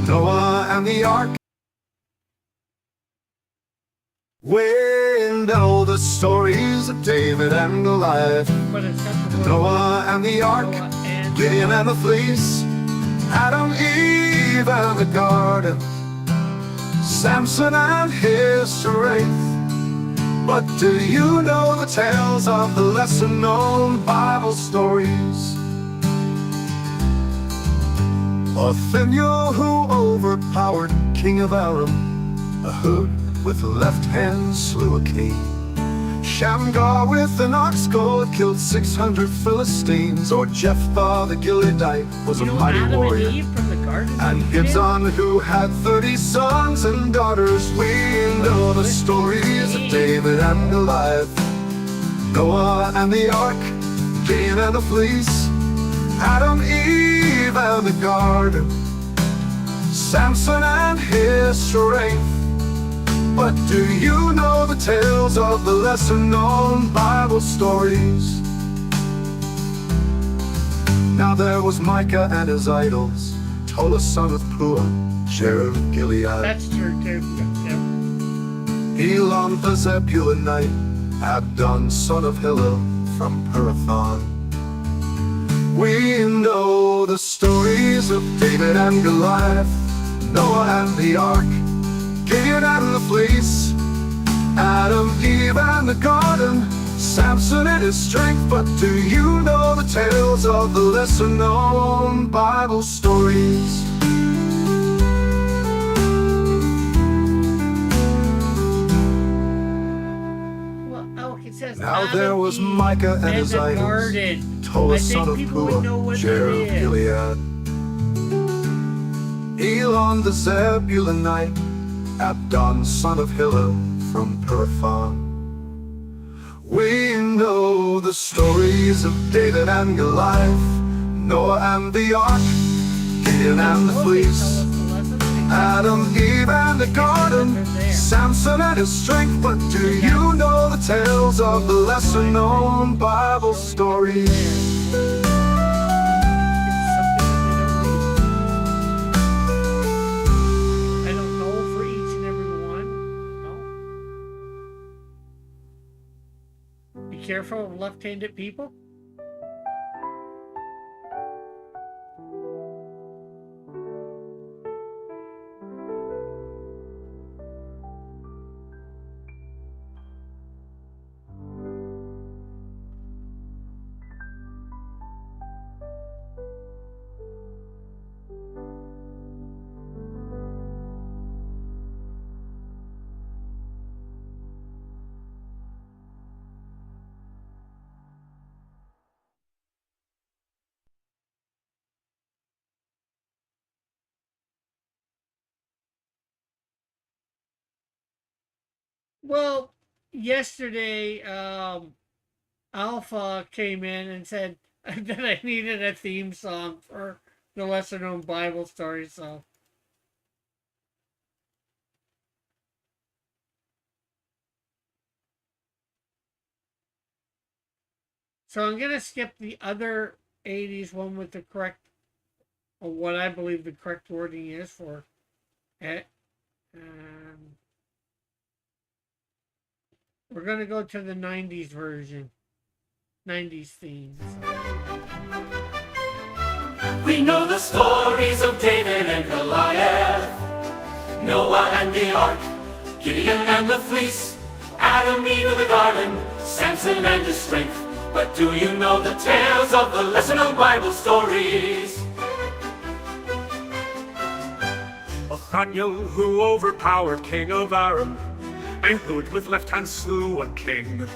Noah and the ark. We know the stories of David and Goliath, But it's got the word Noah and the ark, Noah and Gideon and the fleece, Adam, Eve and the garden, Samson and his strength. But do you know the tales of the lesser-known Bible stories? Othniel, who overpowered King of Aram, Ehud with the left hand slew a king. Shamgar with an ox goad killed 600 Philistines. Or Jephthah the Gileadite was a mighty Adam warrior. and Eve from the Garden And of Eden? Gibson, who had 30 sons and daughters. We know the stories of David and Goliath, Noah and the ark, Gideon and the fleece, Adam, Eve and the garden, Samson and his strength. But do you know the tales of the lesser-known Bible stories? Now there was Micah and his idols, Tola son of Pua, Jared of Gilead, That's true too. Yeah. Elon the Zebulunite, Abdon son of Hillel from Pirathon. We know the stories of David and Goliath, Noah and the ark, Gideon and the fleece, Adam, Eve and the garden, Samson and his strength. But do you know the tales of the lesser-known Bible stories? Well, oh, it says Now Adam, there was Eve, Micah and his the idols, garden. Tola I son think of people would know Pua, what Jared of that is. Gilead, Elon the Zebulunite, Abdon son of Hillel from Pirathon. We know the stories of David and Goliath, Noah and the ark, Gideon and the fleece, Adam, Eve and the garden, Samson and his strength. But do you know the tales of the lesser-known Bible stories? I don't know for each and every one. No. Be careful of left-handed people. Well, yesterday, Alpha came in and said that I needed a theme song for the lesser known Bible story, so I'm gonna skip the other 80s one with the correct, or what I believe the correct wording is for it. We're gonna go to the 90s version. 90s themes. We know the stories of David and Goliath, Noah and the ark, Gideon and the fleece, Adam, Eve in the garden, Samson and his strength. But do you know the tales of the lesser-known Bible stories? Nathaniel, who overpowered King of Aram, Ehud with left hand slew a king.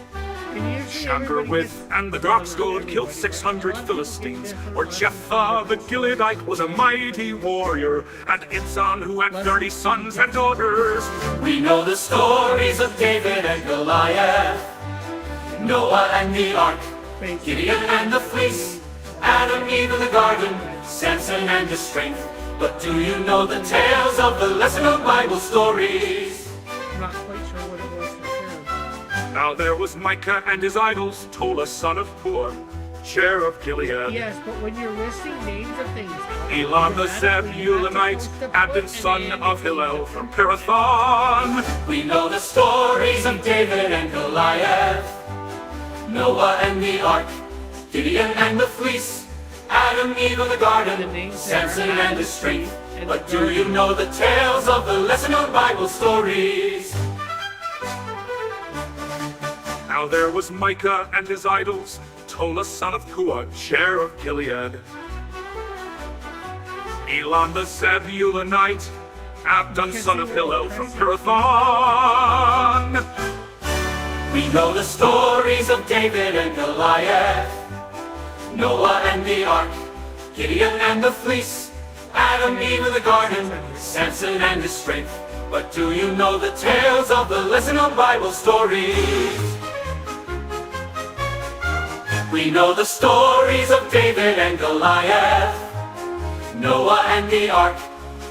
Shamgar with and the God's gold killed 600 Philistines. Or Jephthah the Gileadite was a mighty warrior, and Ibzan who had 30 sons and daughters. We know the stories of David and Goliath, Noah and the ark, Gideon and the fleece, Adam, Eve in the garden, Samson and his strength. But do you know the tales of the lesser-known Bible stories? I'm not quite sure what it was for sure. Now there was Micah and his idols, Tola son of Pur, chair of Gilead. Yes, but when you're listing names of things, Elon the Zebulunite, Abdon son of Hillel from Pirathon. We know the stories of David and Goliath, Noah and the ark, Gideon and the fleece, Adam, Eve in the garden, Samson and his strength. But do you know the tales of the lesser-known Bible stories? Now there was Micah and his idols, Tola son of Pua, chair of Gilead. Elon the Zebulunite, Abdon son of Hillel from Pirathon. We know the stories of David and Goliath, Noah and the ark, Gideon and the fleece, Adam, Eve in the garden, Samson and his strength. But do you know the tales of the lesser-known Bible stories? We know the stories of David and Goliath, Noah and the ark,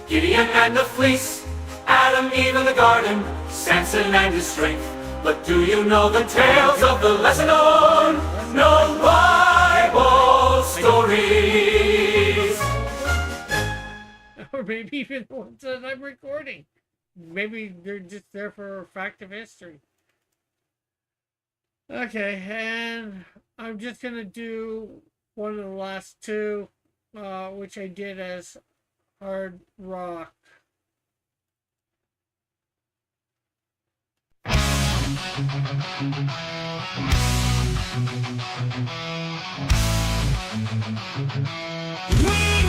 Gideon and the fleece, Adam, Eve in the garden, Samson and his strength. But do you know the tales of the lesser-known Bible stories? or maybe even the ones that I'm recording. Maybe they're just there for a fact of history. Okay, and I'm just gonna do one of the last two, which I did as hard rock. We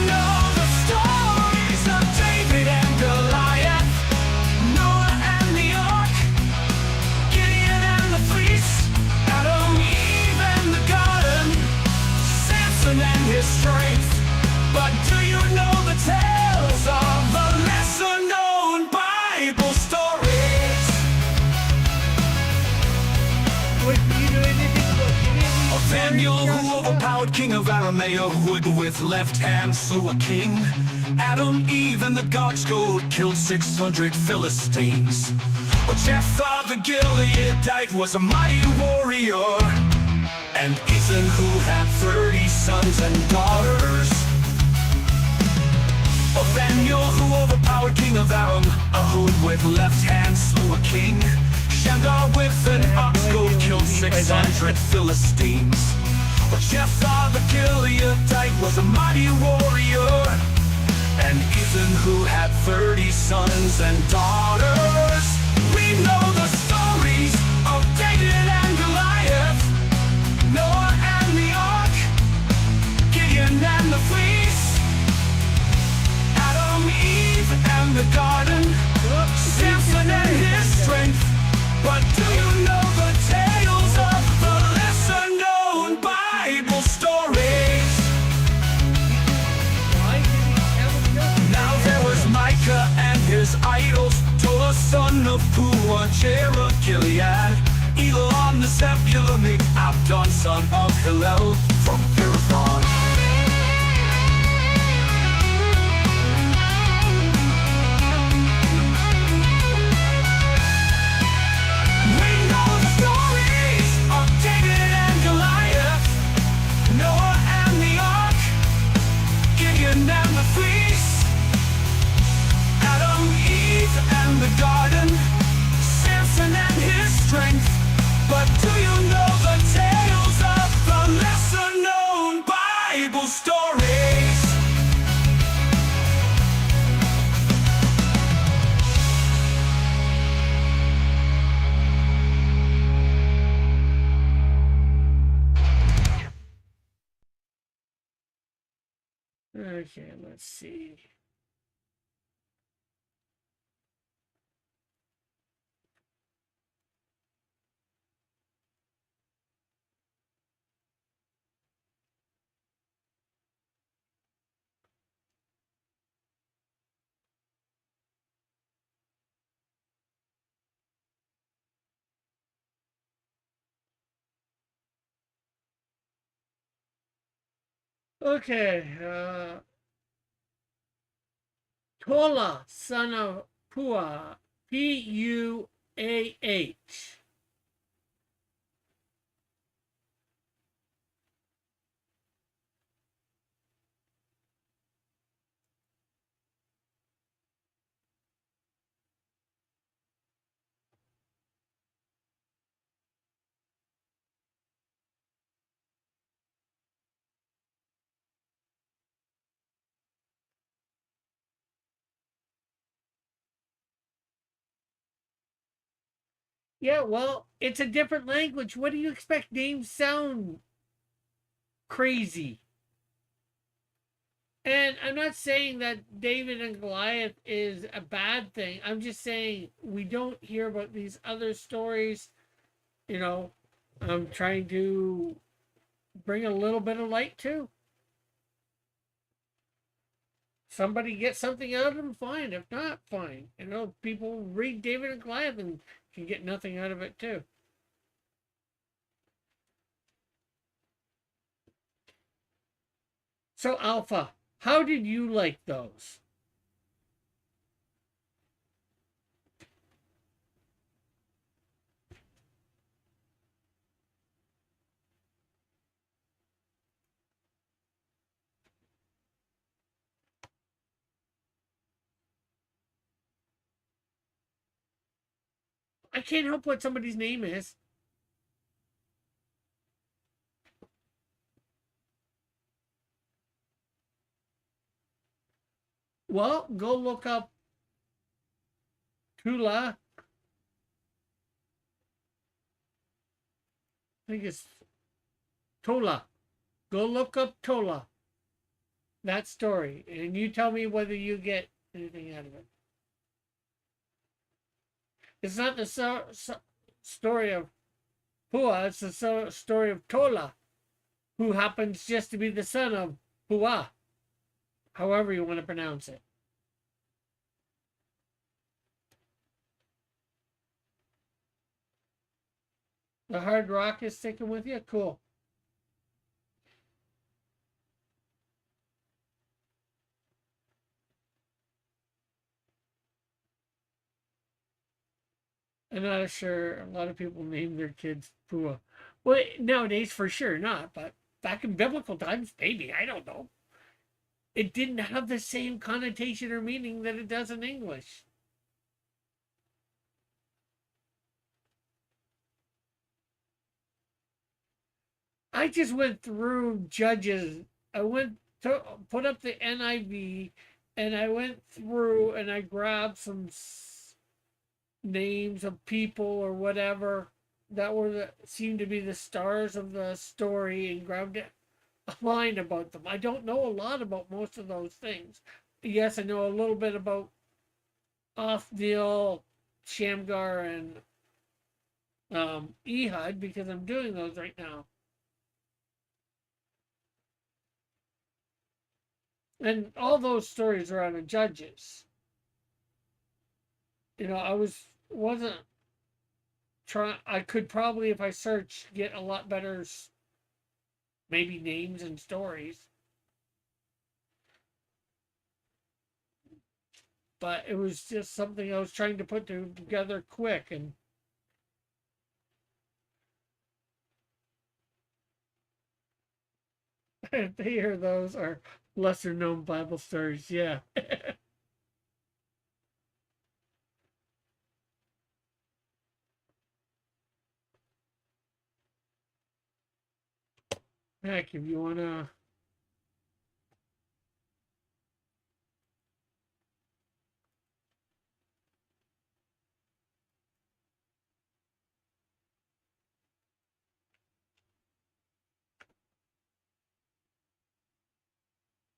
know the stories of David and Goliath, Noah and the ark, Gideon and the fleece, Adam, Eve and the garden, Samson and his strength. But do you know the tales of the lesser-known Bible stories? Would you do anything but Nathaniel, who overpowered King of Aram, Ehud with left hand slew a king. Adam, Eve and the God's gold killed 600 Philistines. But Jephthah the Gileadite was a mighty warrior, and Ibzan who had 30 sons and daughters. Nathaniel, who overpowered King of Aram, Ehud with left hand slew a king. Shamgar with an ox goad killed 600 Philistines. But Jephthah the Gileadite was a mighty warrior, and Ibzan who had 30 sons and daughters. We know the stories of David and Goliath, Noah and the ark, Gideon and the fleece, Adam, Eve and the garden, Samson and his strength. But do you know the tales of the lesser-known Bible stories? Now there was Micah and his idols, Tola son of Pua, chair of Gilead, Elon the Zebulunite, Abdon son of Hillel from Pirathon. Okay, let's see. Okay, Tola, son of Puah, Puah. Yeah, well, it's a different language. What do you expect names sound crazy? And I'm not saying that David and Goliath is a bad thing. I'm just saying we don't hear about these other stories. You know, I'm trying to bring a little bit of light too. Somebody get something out of them, fine. If not, fine. You know, people read David and Goliath and can get nothing out of it too. So, Alpha, how did you like those? I can't help what somebody's name is. Well, go look up Tula. I think it's Tola. Go look up Tola. That story, and you tell me whether you get anything out of it. It's not the story of Pua, it's the story of Tola, who happens just to be the son of Pua, however you want to pronounce it. The hard rock is sticking with you? Cool. I'm not sure a lot of people name their kids Pua. Well, nowadays for sure not, but back in biblical times, maybe. I don't know. It didn't have the same connotation or meaning that it does in English. I just went through Judges. I went to put up the NIV, and I went through and I grabbed some names of people or whatever that were seemed to be the stars of the story and grabbed a line about them. I don't know a lot about most of those things. Yes, I know a little bit about Othniel, Shamgar, and Ehud because I'm doing those right now. And all those stories are out of Judges. You know, wasn't trying. I could probably, if I search, get a lot better, maybe names and stories. But it was just something I was trying to put together quick, and here those are lesser known Bible stories. Yeah. Heck, if you wanna.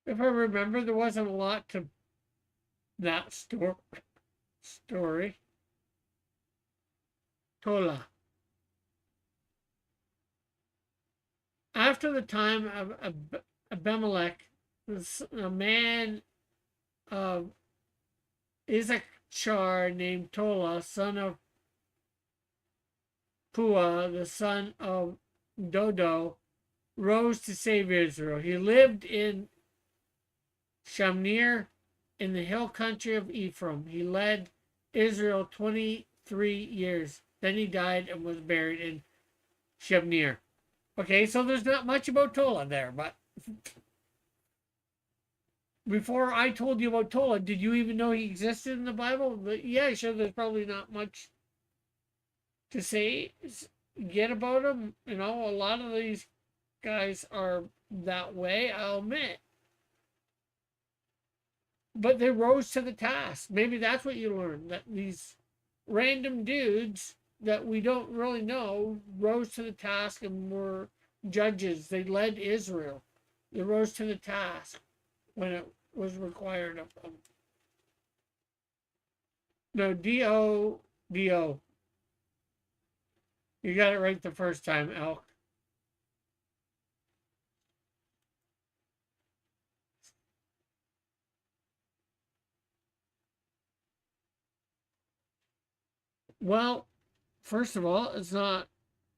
If I remember, there wasn't a lot to that story. Tola. After the time of Abimelech, a man of Issachar named Tola, son of Pua, the son of Dodo, rose to save Israel. He lived in Shamir in the hill country of Ephraim. He led Israel 23 years. Then he died and was buried in Shamir. Okay, so there's not much about Tola there, but before I told you about Tola, did you even know he existed in the Bible? But yeah, sure, there's probably not much to say yet about him. You know, a lot of these guys are that way, I'll admit. But they rose to the task. Maybe that's what you learned, that these random dudes that we don't really know rose to the task and were judges. They led Israel. They rose to the task when it was required of them. No, D-O. You got it right the first time, Elk. Well, first of all, it's not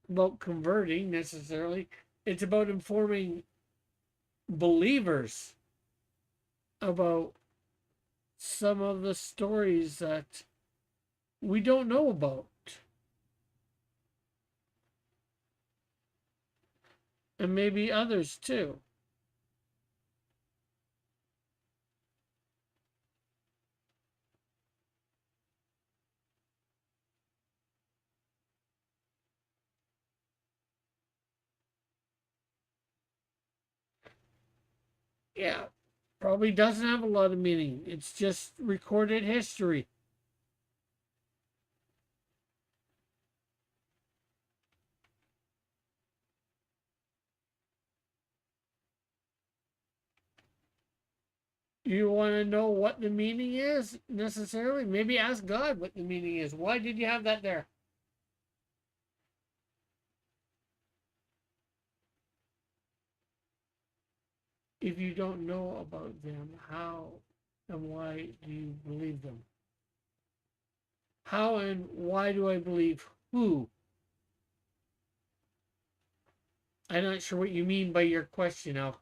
about converting necessarily. It's about informing believers about some of the stories that we don't know about. And maybe others too. Yeah, probably doesn't have a lot of meaning. It's just recorded history. You want to know what the meaning is necessarily? Maybe ask God what the meaning is. Why did you have that there? If you don't know about them, how and why do you believe them? How and why do I believe who? I'm not sure what you mean by your question, Al.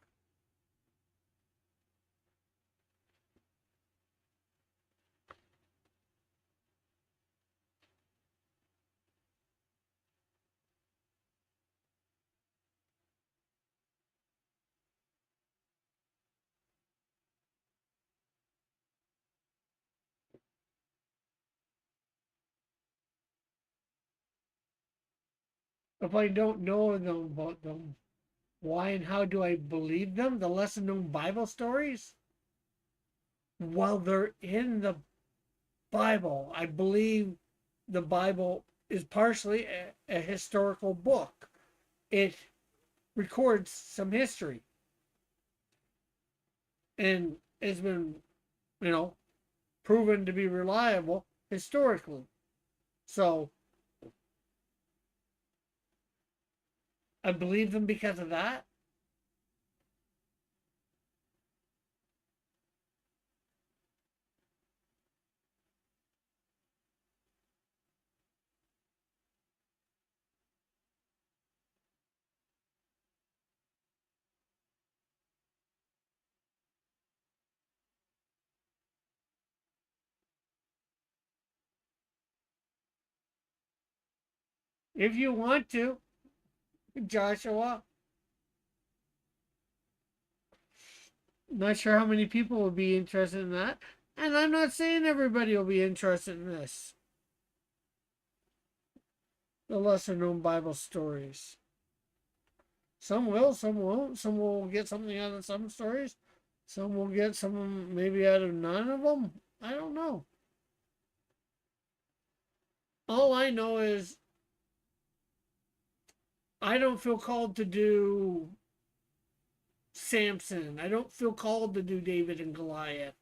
If I don't know them about them, why and how do I believe them? The lesser known Bible stories? Well, they're in the Bible. I believe the Bible is partially a historical book. It records some history and it's been, proven to be reliable historically. So I believe them because of that. If you want to, Joshua. Not sure how many people will be interested in that. And I'm not saying everybody will be interested in this. The lesser known Bible stories. Some will, some won't. Some will get something out of some stories. Some will get some maybe out of none of them. I don't know. All I know is I don't feel called to do Samson. I don't feel called to do David and Goliath.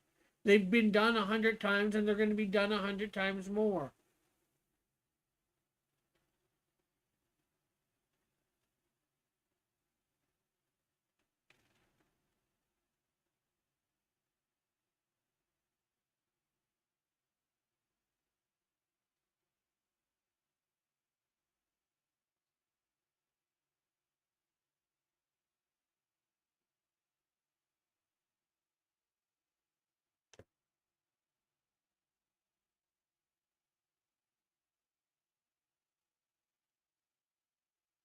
They've been done 100 times, and they're going to be done 100 times more.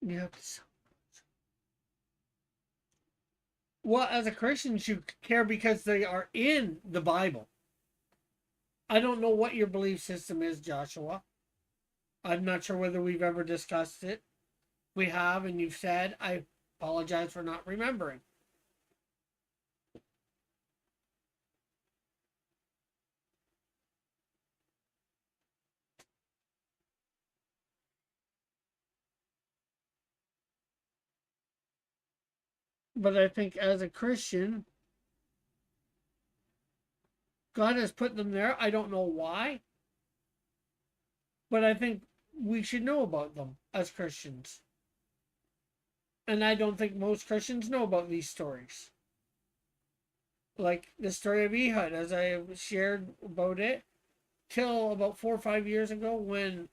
Yep. Well, as a Christian, you care because they are in the Bible. I don't know what your belief system is, Joshua. I'm not sure whether we've ever discussed it. We have, and you've said, I apologize for not remembering. But I think as a Christian, God has put them there. I don't know why. But I think we should know about them as Christians. And I don't think most Christians know about these stories. Like the story of Ehud, as I have shared about it, till about 4 or 5 years ago when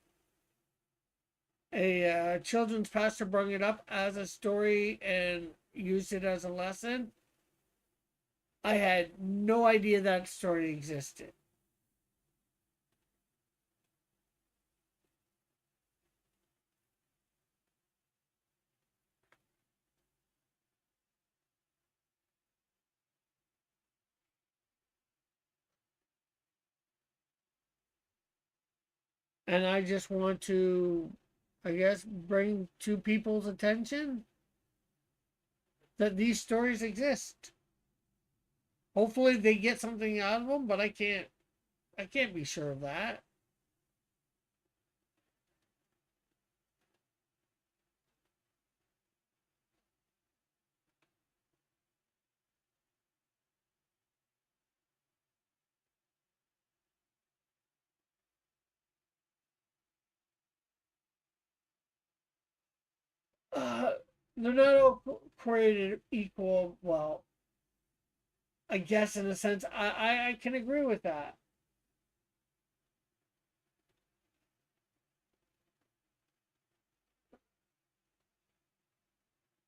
a children's pastor brought it up as a story and used it as a lesson. I had no idea that story existed. And I just want to, I guess, bring to people's attention that these stories exist. Hopefully they get something out of them, but I can't be sure of that. Uh, they're not all created equal. Well, I guess in a sense, I can agree with that.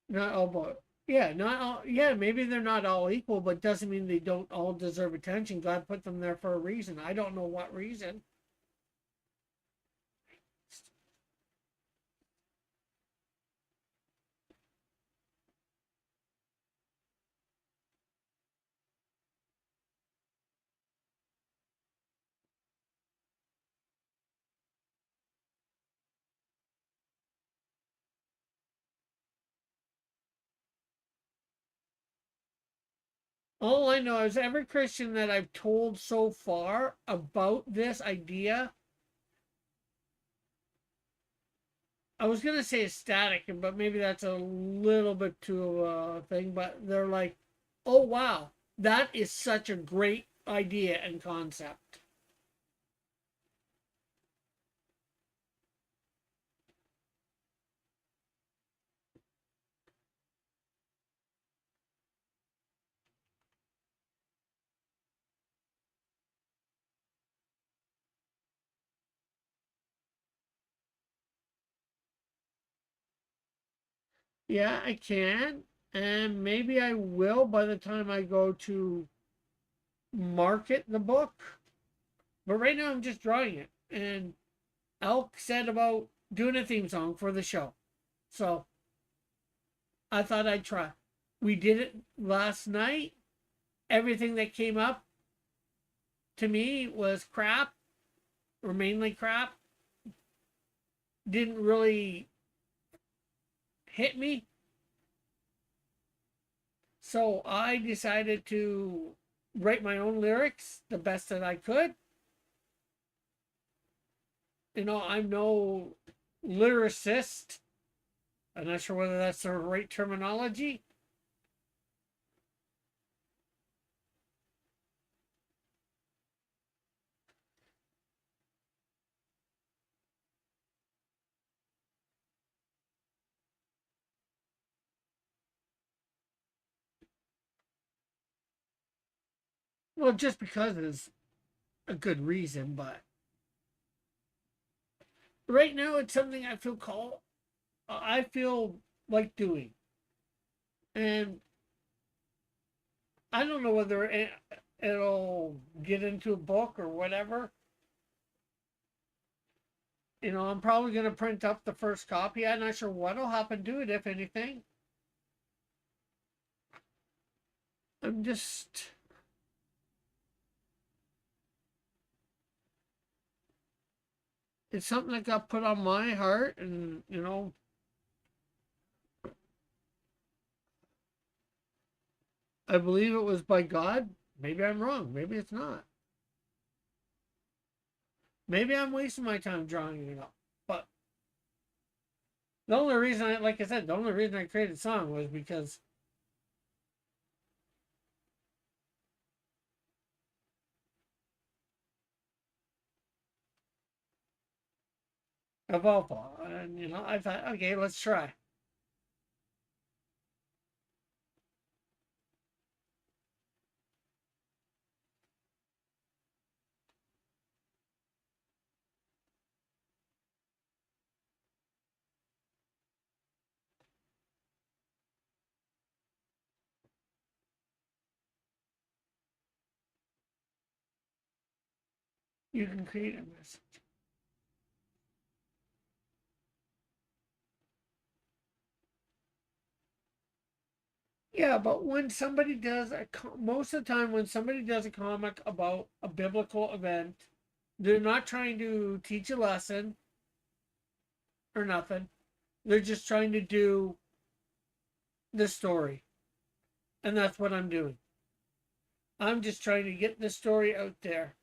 Not all, but yeah, not all. Yeah, maybe they're not all equal, but doesn't mean they don't all deserve attention. God put them there for a reason. I don't know what reason. All I know is every Christian that I've told so far about this idea, I was gonna say ecstatic, but maybe that's a little bit too thing. But they're like, "Oh wow, that is such a great idea and concept." Yeah, I can, and maybe I will by the time I go to market the book. But right now I'm just drawing it. And Elk said about doing a theme song for the show. So I thought I'd try. We did it last night. Everything that came up to me was crap, or mainly crap. Didn't really hit me. So I decided to write my own lyrics the best that I could. You know, I'm no lyricist. I'm not sure whether that's the right terminology. Well, just because is a good reason, but right now it's something I feel like doing, and I don't know whether it'll get into a book or whatever. I'm probably going to print up the first copy. I'm not sure what'll happen to it, if anything. I'm just. It's something that got put on my heart, and, I believe it was by God. Maybe I'm wrong. Maybe it's not. Maybe I'm wasting my time drawing it up. But the only reason like I said, the only reason I created song was because of Alpha. And, I thought, okay, let's try. You can create a message. Yeah, but when somebody does most of the time when somebody does a comic about a biblical event, they're not trying to teach a lesson or nothing. They're just trying to do the story. And that's what I'm doing. I'm just trying to get the story out there.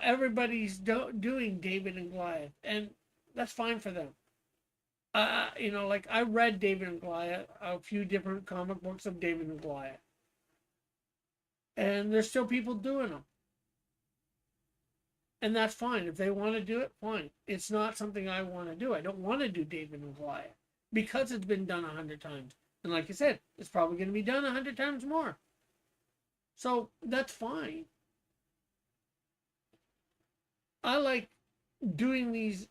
Everybody's doing David and Goliath, and that's fine for them. Like I read David and Goliath, a few different comic books of David and Goliath, and there's still people doing them, and that's fine. If they want to do it, fine. It's not something I want to do. I don't want to do David and Goliath because it's been done 100 times, and like I said, it's probably going to be done 100 times more. So that's fine. I like doing these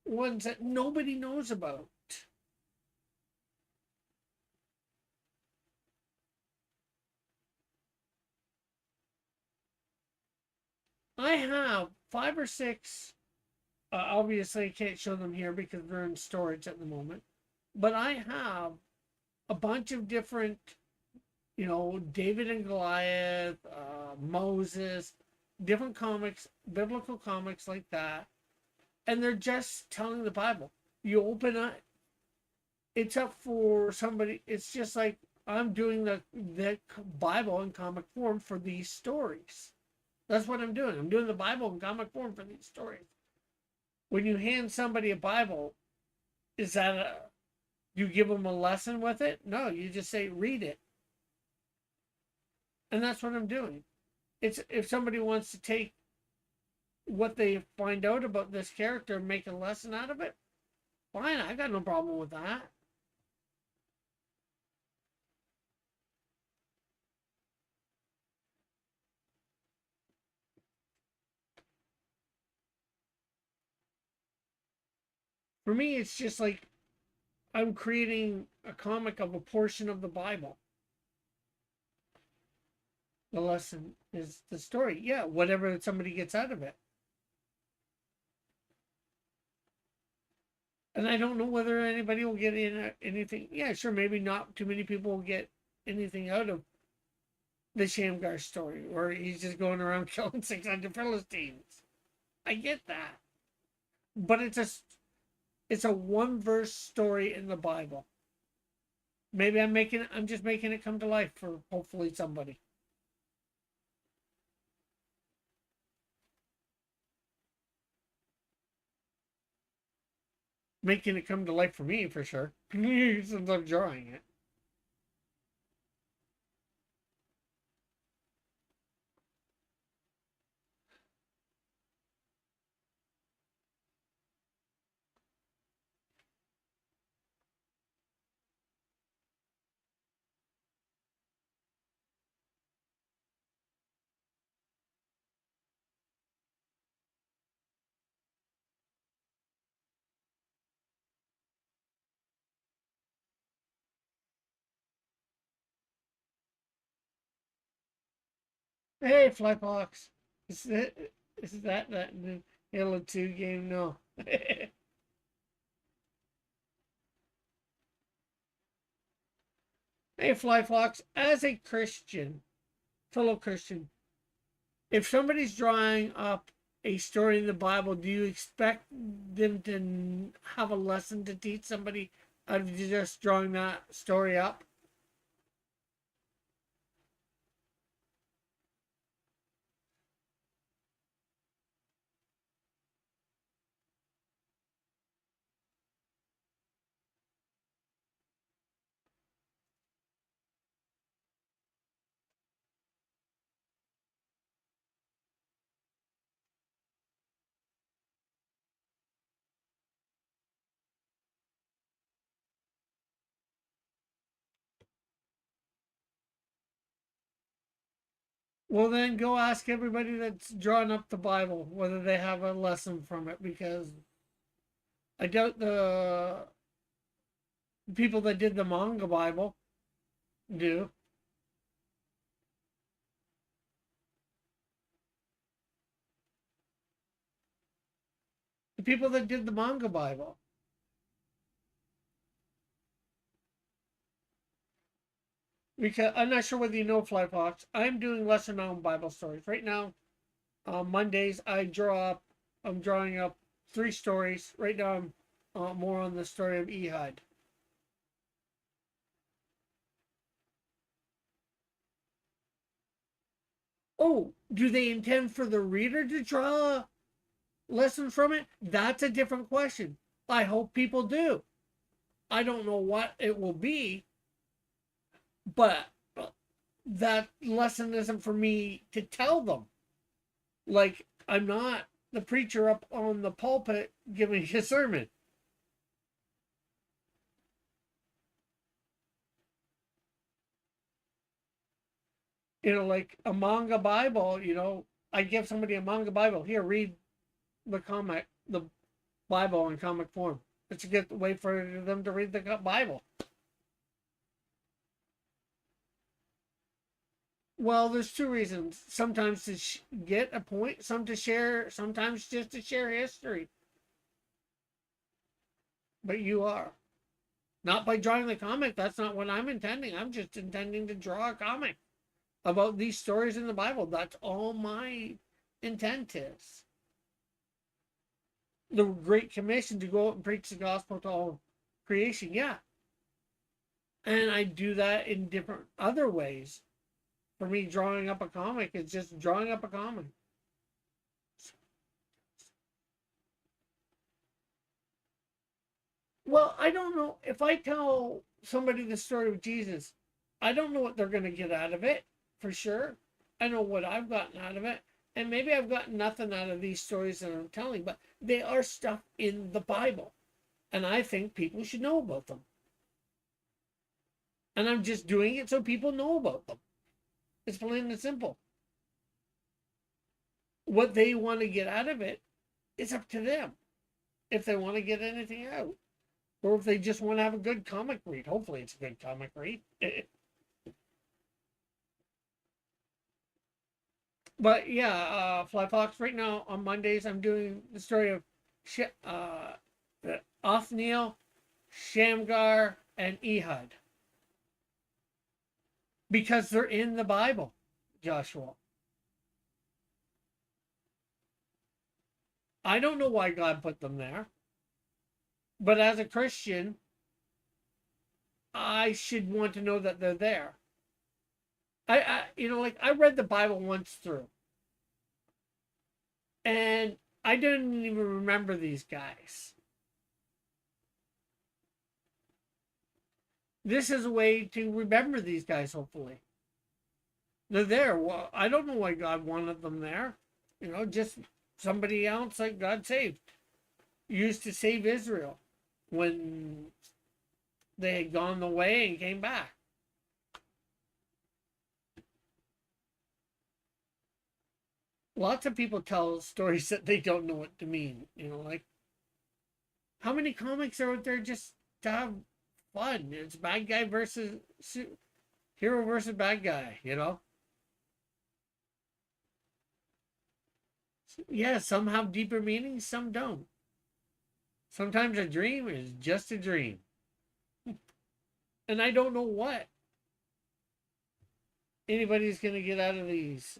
ones that nobody knows about. I have 5 or 6. Obviously, I can't show them here because they're in storage at the moment. But I have a bunch of different, David and Goliath, Moses, different comics, biblical comics like that. And they're just telling the Bible. You open it, it's up for somebody. It's just like I'm doing the Bible in comic form for these stories. That's what I'm doing. I'm doing the Bible in comic form for these stories. When you hand somebody a Bible, is that you give them a lesson with it? No, you just say, read it. And that's what I'm doing. It's if somebody wants to take what they find out about this character and make a lesson out of it, fine. I got no problem with that. For me, it's just like I'm creating a comic of a portion of the Bible. The lesson is the story. Yeah, whatever somebody gets out of it. And I don't know whether anybody will get anything. Yeah, sure, maybe not too many people will get anything out of the Shamgar story, where he's just going around killing 600 Philistines. I get that, but it's a one verse story in the Bible. Maybe I'm just making it come to life for hopefully somebody. Making it come to life for me for sure, since I'm drawing it. Hey, Flyfox. Is that new Halo 2 game? No. Hey, Flyfox, as a Christian, fellow Christian, if somebody's drawing up a story in the Bible, do you expect them to have a lesson to teach somebody out of just drawing that story up? Well, then go ask everybody that's drawn up the Bible whether they have a lesson from it, because I doubt the people that did the manga Bible do. The people that did the manga Bible. Because I'm not sure whether you know, Flyfox, I'm doing lesser known Bible stories. Right now, on Mondays, I'm drawing up 3 stories. Right now, I'm more on the story of Ehud. Oh, do they intend for the reader to draw lessons from it? That's a different question. I hope people do. I don't know what it will be, but that lesson isn't for me to tell them. Like, I'm not the preacher up on the pulpit giving a sermon. Like a manga Bible, I give somebody a manga Bible. Here, read the Bible in comic form. It's a good way for them to read the Bible. Well, there's 2 reasons. Sometimes to get a point, some to share, sometimes just to share history. But you are. Not by drawing the comic. That's not what I'm intending. I'm just intending to draw a comic about these stories in the Bible. That's all my intent is. The Great Commission to go out and preach the gospel to all creation, yeah. And I do that in different other ways. For me, drawing up a comic is just drawing up a comic. Well, I don't know. If I tell somebody the story of Jesus, I don't know what they're going to get out of it, for sure. I know what I've gotten out of it. And maybe I've gotten nothing out of these stories that I'm telling, but they are stuff in the Bible. And I think people should know about them. And I'm just doing it so people know about them. It's plain and simple. What they want to get out of it is up to them. If they want to get anything out, or if they just want to have a good comic read. Hopefully, it's a good comic read. But yeah, Flyfox. Right now on Mondays, I'm doing the story of Othniel, Shamgar, and Ehud, because they're in the Bible, Joshua. I don't know why God put them there, but as a Christian, I should want to know that they're there. I read the Bible once through, and I didn't even remember these guys. This is a way to remember these guys, hopefully. They're there. Well, I don't know why God wanted them there. Just somebody else that God saved. Used to save Israel when they had gone away and came back. Lots of people tell stories that they don't know what to mean. Like, how many comics are out there just to have fun? It's bad guy versus hero versus bad guy, Yeah, some have deeper meanings, some don't. Sometimes a dream is just a dream. And I don't know what anybody's going to get out of these.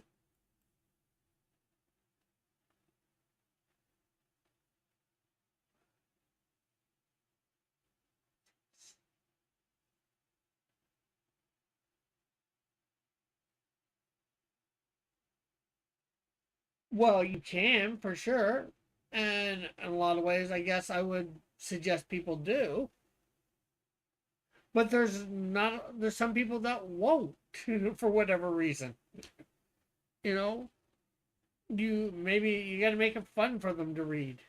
Well, you can for sure. And in a lot of ways, I guess I would suggest people do. But there's some people that won't for whatever reason. You know, maybe you got to make it fun for them to read.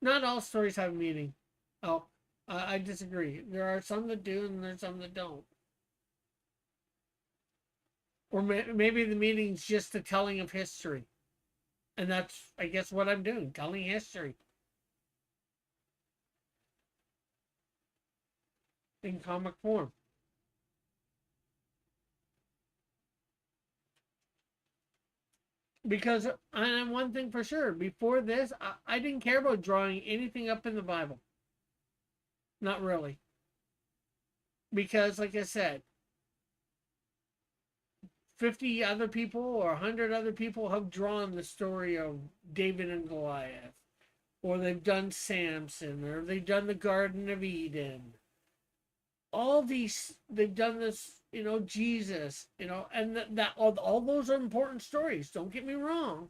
Not all stories have meaning. Oh, I disagree. There are some that do, and there's some that don't. Or maybe the meaning's just the telling of history, and that's, I guess, what I'm doing, telling history in comic form. Because, and one thing for sure, before this, I didn't care about drawing anything up in the Bible. Not really. Because, like I said, 50 other people or 100 other people have drawn the story of David and Goliath. Or they've done Samson, or they've done the Garden of Eden. All these, they've done this, Jesus, and that all those are important stories. Don't get me wrong.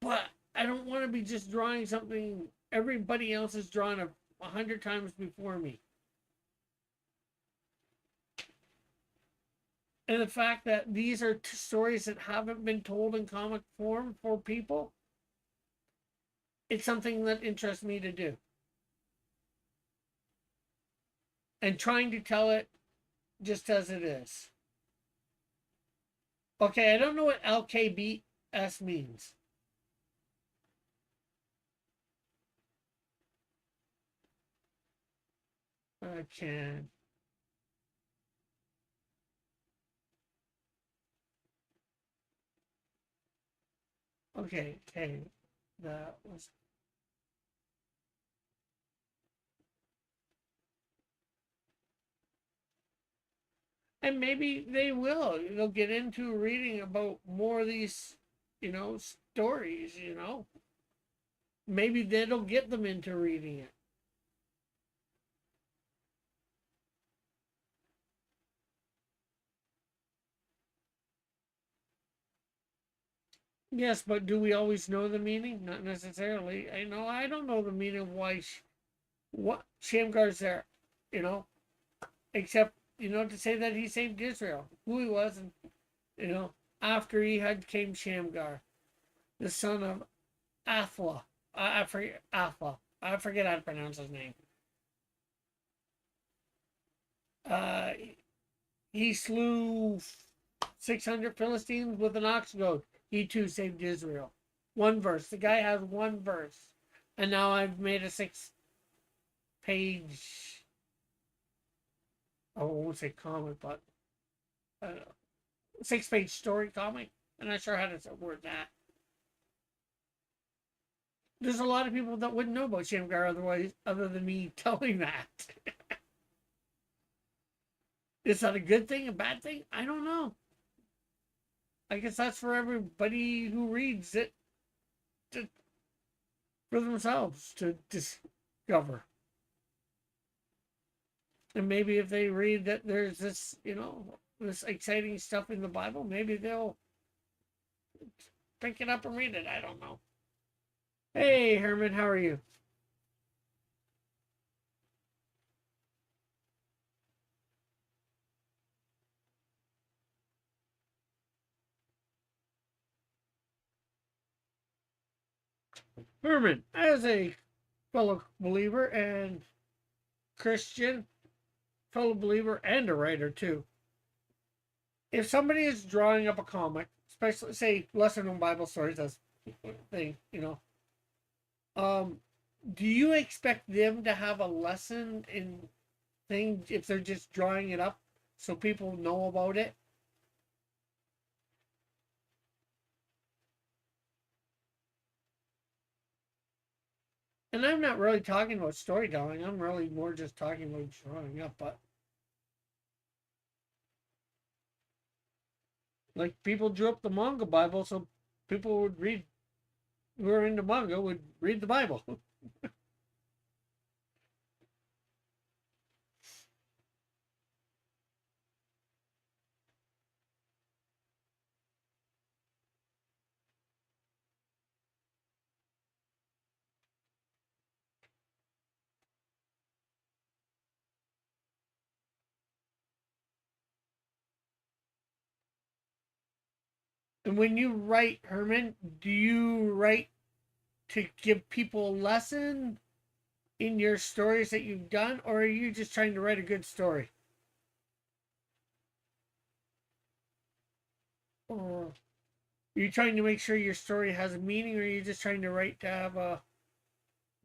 But I don't want to be just drawing something everybody else has drawn 100 times before me. And the fact that these are stories that haven't been told in comic form for people, it's something that interests me to do. And trying to tell it just as it is. Okay, I don't know what LKBS means. I can. Okay, that was. And maybe they will. They'll get into reading about more of these, stories, Maybe that'll get them into reading it. Yes, but do we always know the meaning? Not necessarily. I don't know the meaning of why, what Shamgar's there, except, to say that he saved Israel, who he was, and, after he had came Shamgar, the son of Athla. I forget Athla. I forget how to pronounce his name. He slew 600 Philistines with an ox goad. He too saved Israel. One verse. The guy has one verse. And now I've made a 6-page, I won't say comic, but 6-page story comic. I'm not sure how to word that. There's a lot of people that wouldn't know about Shamgar other than me telling that. Is that a good thing, a bad thing? I don't know. I guess that's for everybody who reads it for themselves to discover. And maybe if they read that there's this, this exciting stuff in the Bible, maybe they'll pick it up and read it. I don't know. Hey, Herman, how are you? Herman, as a fellow believer and Christian, fellow believer and a writer too, if somebody is drawing up a comic, especially say lesser known Bible stories as thing, do you expect them to have a lesson in thing if they're just drawing it up so people know about it. And I'm not really talking about storytelling. I'm really more just talking about drawing up. But like people drew up the manga Bible so people would read, who are into manga would read the Bible. And when you write, Herman, do you write to give people a lesson in your stories that you've done, or are you just trying to write a good story? Or are you trying to make sure your story has a meaning, or are you just trying to write to have a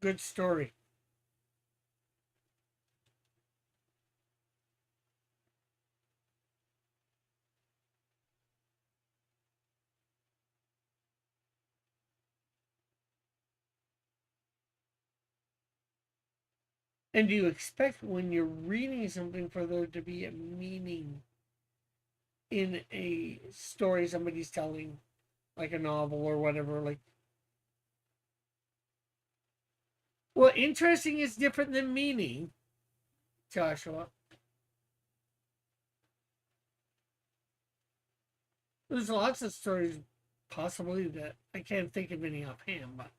good story? And do you expect when you're reading something for there to be a meaning in a story somebody's telling, like a novel or whatever? Like, well, interesting is different than meaning, Joshua. There's lots of stories, possibly, that I can't think of any offhand, but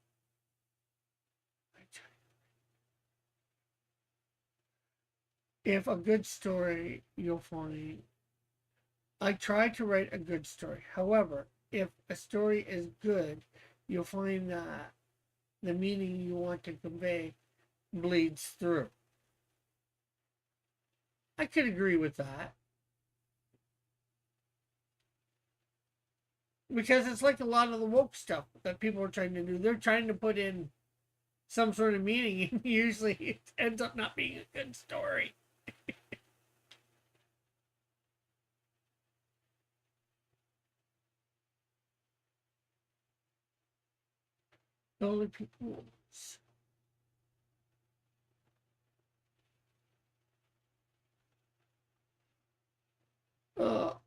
if a good story, you'll find I try to write a good story. However, if a story is good, you'll find that the meaning you want to convey bleeds through. I could agree with that. Because it's like a lot of the woke stuff that people are trying to do. They're trying to put in some sort of meaning, and usually it ends up not being a good story. The only people.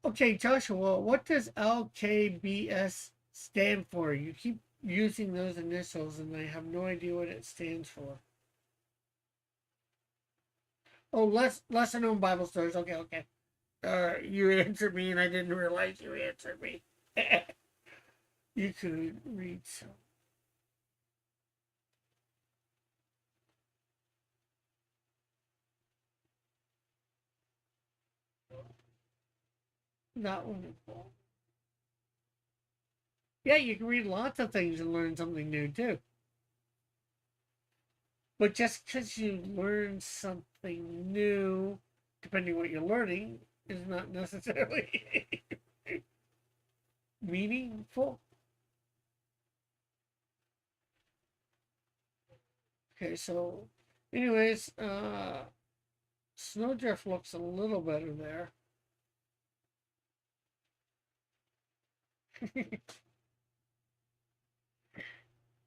Okay, Joshua, what does LKBS stand for? You keep using those initials, and I have no idea what it stands for. Oh, lesser known Bible stories. Okay, okay. You answered me, and I didn't realize you answered me. You could read some. That one. Yeah, you can read lots of things and learn something new too. But just because you learn something new, depending what you're learning, is not necessarily meaningful. Okay, so anyways, Snowdrift looks a little better there.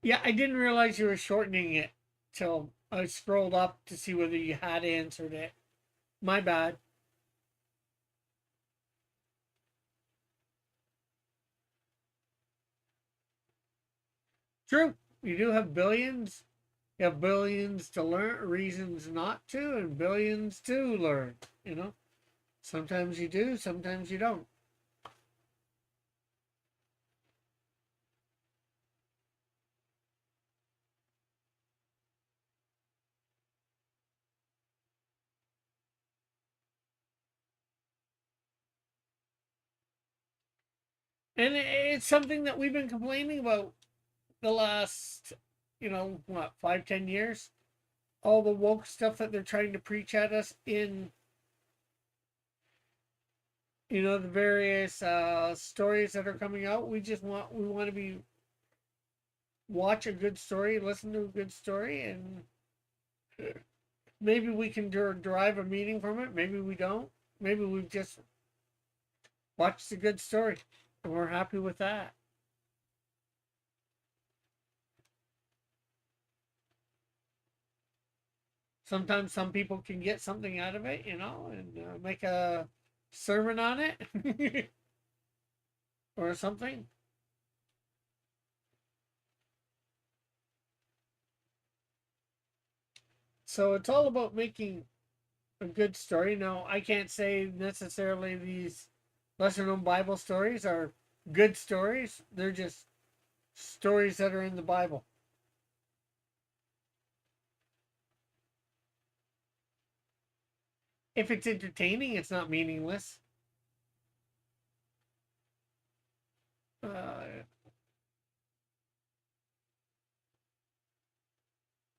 Yeah, I didn't realize you were shortening it till I scrolled up to see whether you had answered it. My bad. True. You do have billions. You have billions to learn, reasons not to, and billions to learn. You know, sometimes you do, sometimes you don't. And it's something that we've been complaining about the last, what, 5, 10 years? All the woke stuff that they're trying to preach at us in, the various stories that are coming out. We want to be watch a good story, listen to a good story, and maybe we can derive a meaning from it. Maybe we don't. Maybe we've just watched a good story and we're happy with that. Sometimes some people can get something out of it, you know, and make a sermon on it or something. So it's all about making a good story. Now, I can't say necessarily these lesser known Bible stories are good stories, they're just stories that are in the Bible. If it's entertaining, it's not meaningless. Uh,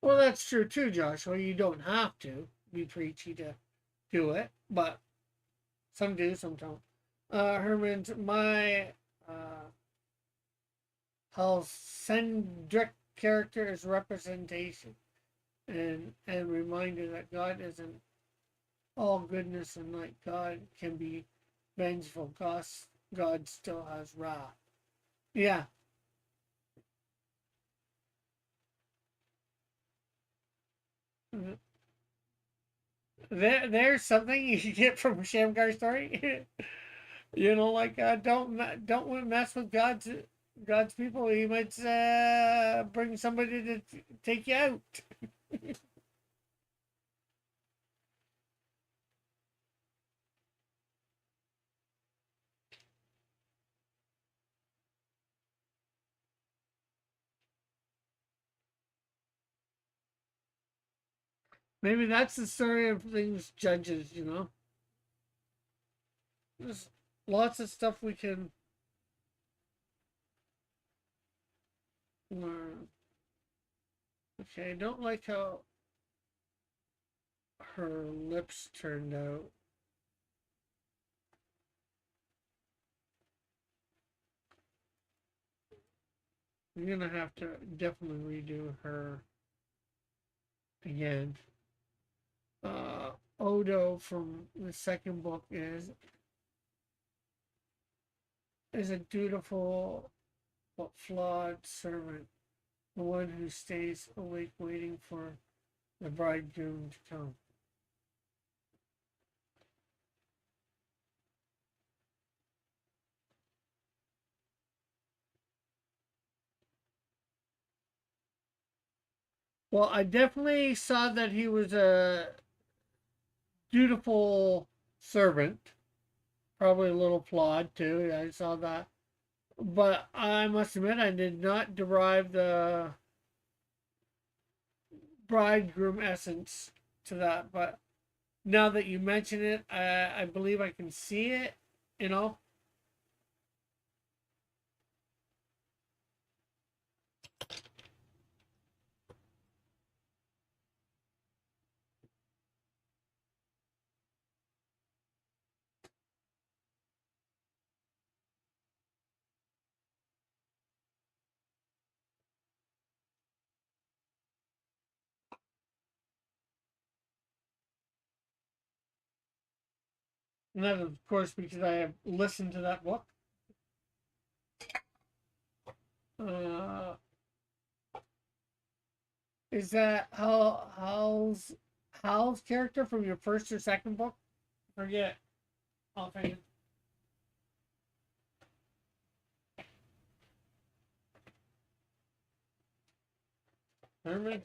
well, that's true too, Joshua. You don't have to be preachy to do it, but some do, some don't. Herman's my Halcendric character is representation and reminder that God isn't all goodness and like God can be vengeful. God still has wrath. Yeah. There's something you get from a Shamgar story. You know, like don't mess with God's people. He might bring somebody to take you out. Maybe that's the story of things judges. You know, there's lots of stuff we can learn. Okay, I don't like how her lips turned out. I'm gonna have to definitely redo her again. Odo from the second book is a dutiful but flawed servant, the one who stays awake waiting for the bridegroom to come. Well, I definitely saw that he was a dutiful servant, probably a little flawed too. I saw that. But I must admit, I did not derive the bridegroom essence to that. But now that you mention it, I believe I can see it, you know. And that, of course, because I have listened to that book. Uh, is that Hal's character from your first or second book? Forget. Offhand. Herman.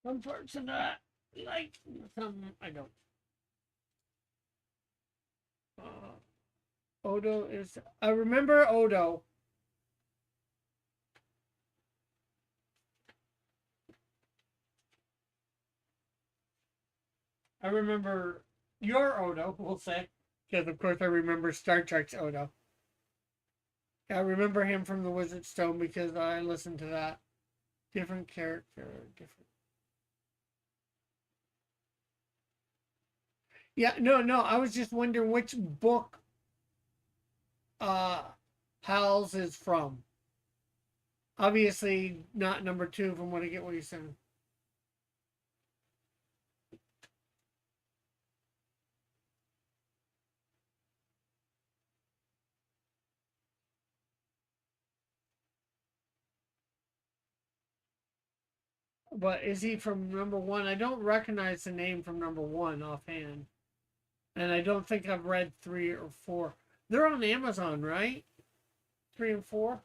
Some parts of that, like some I don't. Odo is. I remember Odo. I remember your Odo, we'll say. Because, of course, I remember Star Trek's Odo. I remember him from the Wizard Stone because I listened to that. Different character, different. Yeah, no. I was just wondering which book uh Pals is from. Obviously, not number 2 from what I get what you're saying. But is he from number 1? I don't recognize the name from number 1 offhand. And I don't think I've read 3 or 4. They're on Amazon, right? 3 and 4?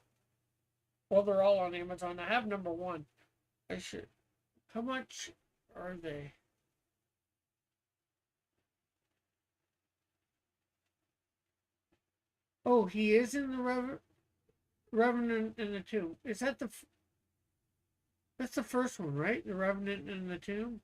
Well, they're all on Amazon. I have number 1. I should. How much are they? Oh, he is in the Revenant in the Tomb. Is that that's the first one, right? The Revenant in the Tomb?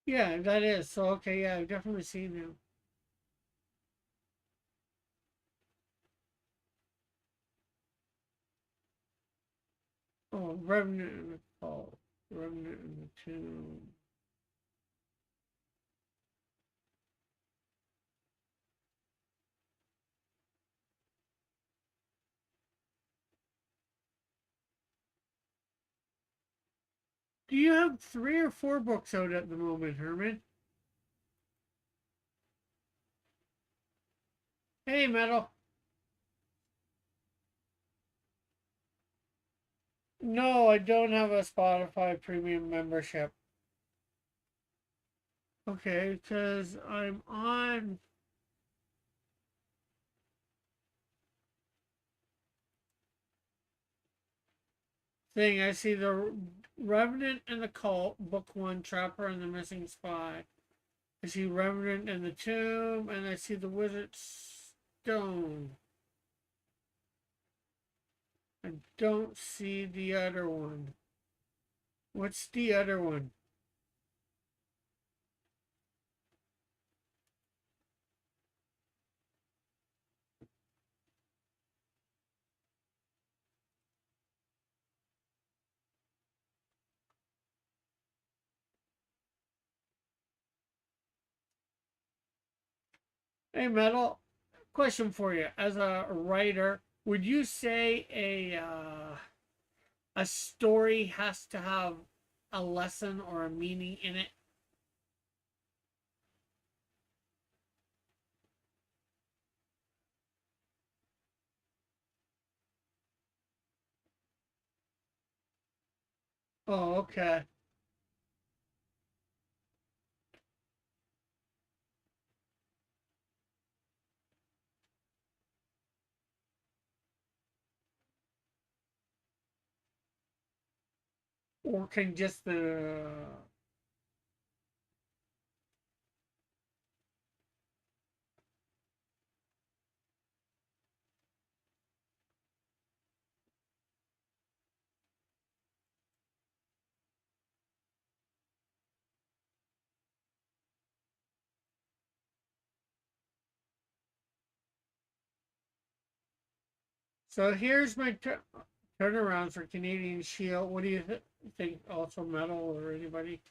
Yeah, that is. So, okay, yeah, I've definitely seen him. Oh, Revenant in the Call. Revenant in the Tomb. Do you have 3 or 4 books out at the moment, Herman? Hey, Metal. No, I don't have a Spotify premium membership. Okay, because I'm on. Thing, I see the Revenant and the Cult, Book 1, Trapper and the Missing Spy. I see Revenant and the Tomb, and I see the Wizard Stone. I don't see the other one. What's the other one? Hey, Metal. Question for you. As a writer, would you say a story has to have a lesson or a meaning in it? Oh, okay. Or can just the So here's my turnaround for Canadian Shield. What do you think? Also, Metal or anybody?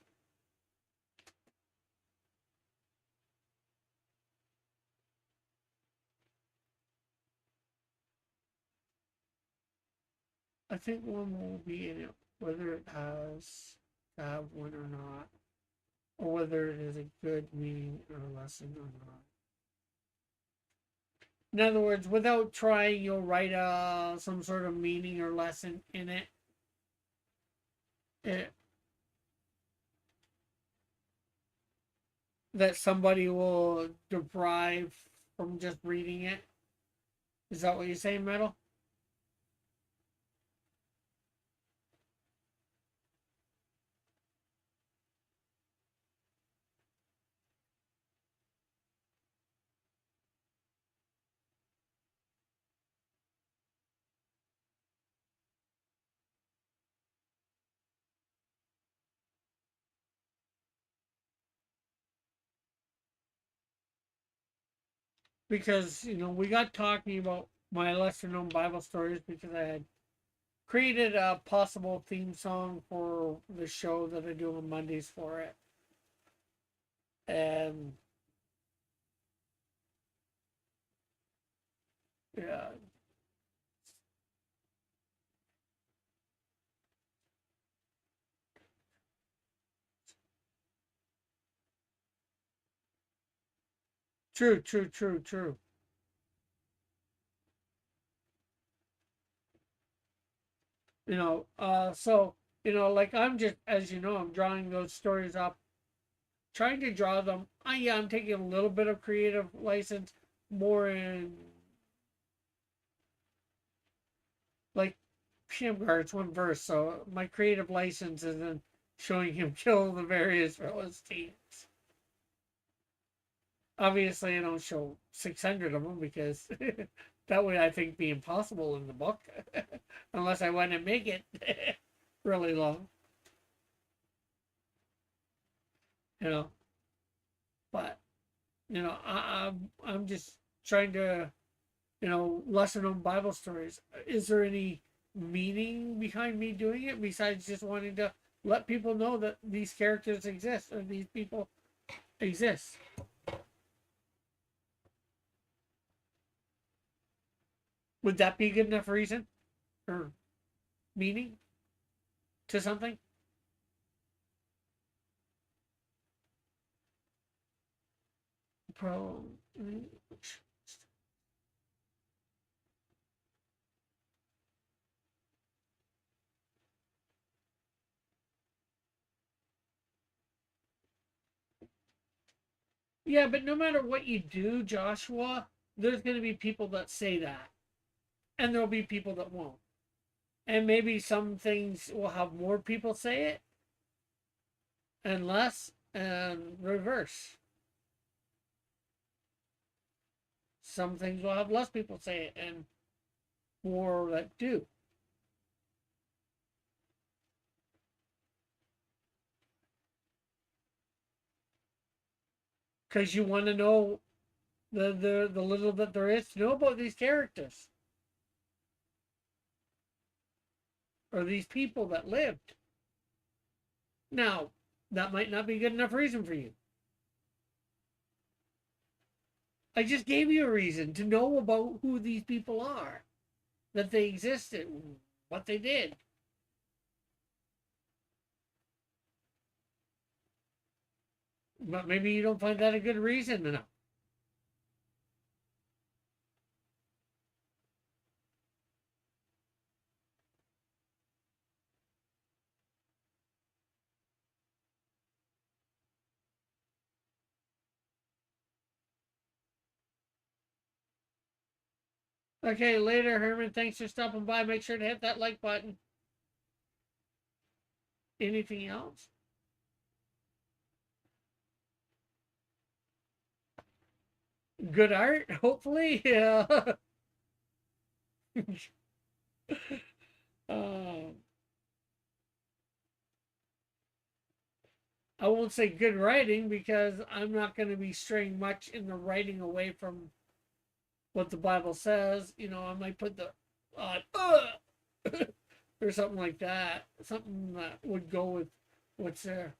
I think one will be in it, whether it has to have one or not, or whether it is a good meaning or lesson or not. In other words, without trying, you'll write some sort of meaning or lesson in it. That somebody will derive from just reading it. Is that what you're saying, Metal? Because, we got talking about my lesser known Bible stories because I had created a possible theme song for the show that I do on Mondays for it. And yeah. True, true, true, true. So, like I'm just, as you know, I'm drawing those stories up, trying to draw them. Yeah, I'm taking a little bit of creative license, more in like Shamgar, it's one verse, so my creative license is in showing him kill the various Philistines. Obviously, I don't show 600 of them because that would, I think, be impossible in the book, unless I want to make it really long, you know. But I'm just trying to, lesser known Bible stories. Is there any meaning behind me doing it besides just wanting to let people know that these characters exist or these people exist? Would that be a good enough reason or meaning to something? Pro. Yeah, but no matter what you do, Joshua, there's going to be people that say that, and there'll be people that won't. And maybe some things will have more people say it and less, and reverse. Some things will have less people say it and more that do. Because you want to know the little that there is to know about these characters or these people that lived. Now, that might not be good enough reason for you. I just gave you a reason to know about who these people are, that they existed, what they did. But maybe you don't find that a good reason enough. Okay, later, Herman. Thanks for stopping by. Make sure to hit that like button. Anything else? Good art, hopefully. Yeah. um, I won't say good writing because I'm not going to be straying much in the writing away from what the Bible says. I might put the or something like that. Something that would go with what's there.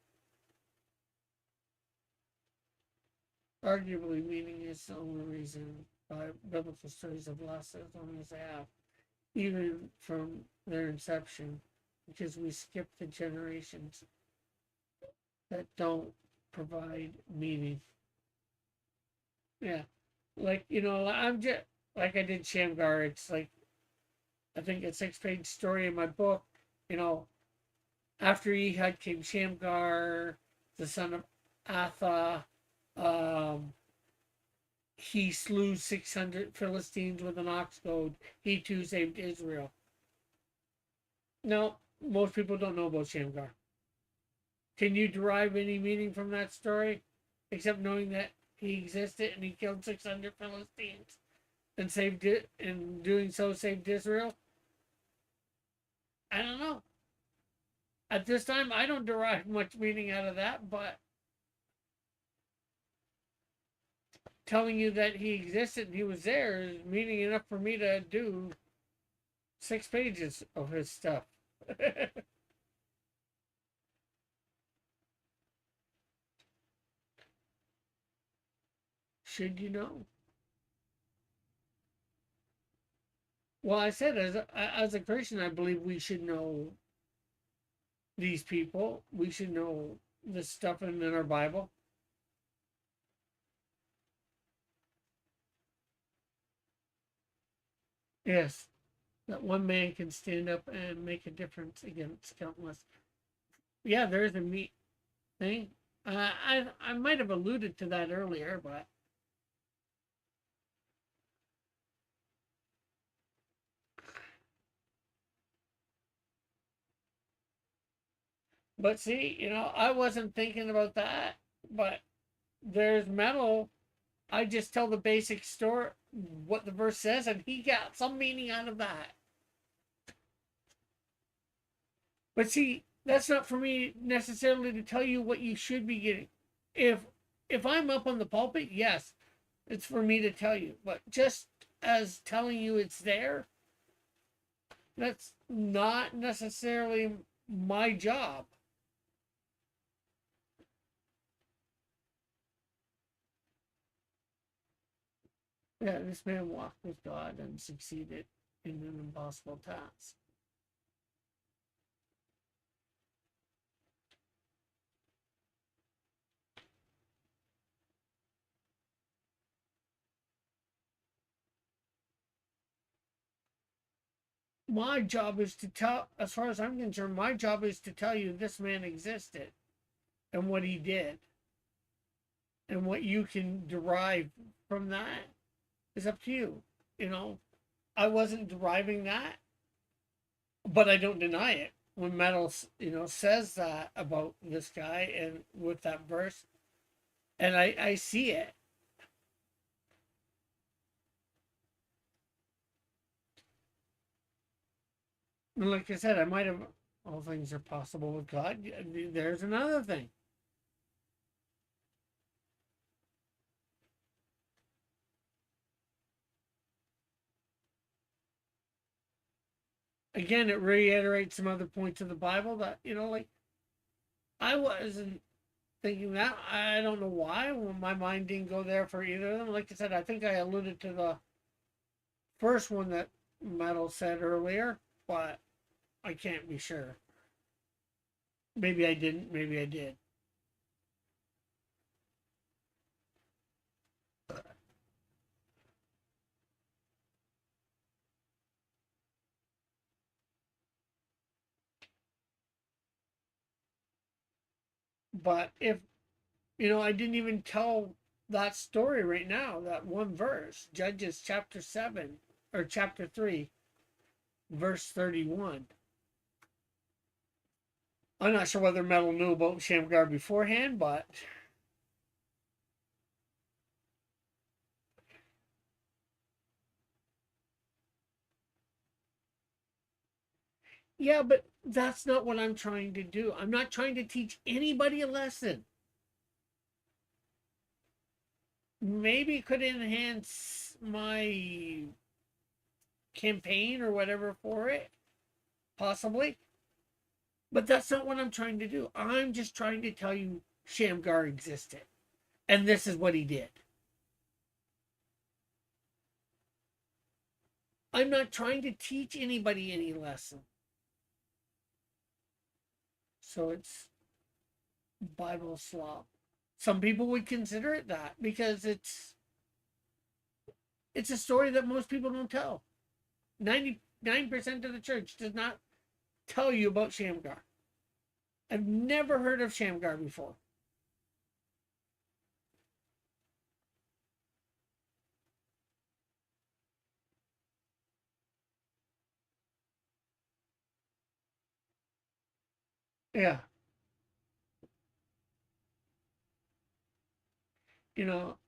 Arguably, meaning is the only reason biblical studies have lasted as long as they have. even from their inception, because we skip the generations that don't provide meaning. Yeah. Like, I'm just like I did Shamgar. It's like, I think a 6-page story in my book. You know, after Ehud came Shamgar, the son of Atha. He slew 600 Philistines with an ox goad. He too saved Israel. No, most people don't know about Shamgar. Can you derive any meaning from that story? Except knowing that he existed and he killed 600 Philistines and saved it, and doing so saved Israel? I don't know. At this time, I don't derive much meaning out of that, but telling you that he existed and he was there is meaning enough for me to do 6 pages of his stuff. Should you know? Well, I said as a Christian, I believe we should know these people. We should know this stuff in our Bible. Yes, that one man can stand up and make a difference against countless. Yeah, there's a meat thing. I might have alluded to that earlier, but see, I wasn't thinking about that. But there's metal. I just tell the basic story, what the verse says, and he got some meaning out of that. But see, that's not for me necessarily to tell you what you should be getting. If I'm up on the pulpit, yes, it's for me to tell you. But just as telling you it's there, that's not necessarily my job. Yeah, this man walked with God and succeeded in an impossible task. My job is to tell, as far as I'm concerned, my job is to tell you this man existed and what he did. And what you can derive from that is up to you. I wasn't deriving that, but I don't deny it. When Metal, says that about this guy and with that verse, and I see it. And like I said, I might have, all things are possible with God. There's another thing. Again, it reiterates some other points of the Bible that, like, I wasn't thinking that. I don't know why. Well, my mind didn't go there for either of them. Like I said, I think I alluded to the first one that Metal said earlier, but I can't be sure. Maybe I didn't, maybe I did. But if, I didn't even tell that story right now, that one verse, Judges chapter 7, or chapter 3, verse 31. I'm not sure whether Metal knew about Shamgar beforehand, but yeah, but that's not what I'm trying to do. I'm not trying to teach anybody a lesson. Maybe it could enhance my campaign or whatever for it, possibly. But that's not what I'm trying to do. I'm just trying to tell you Shamgar existed. And this is what he did. I'm not trying to teach anybody any lesson. So it's Bible slop. Some people would consider it that because it's a story that most people don't tell. 99% of the church does not tell you about Shamgar. I've never heard of Shamgar before. Yeah. You know,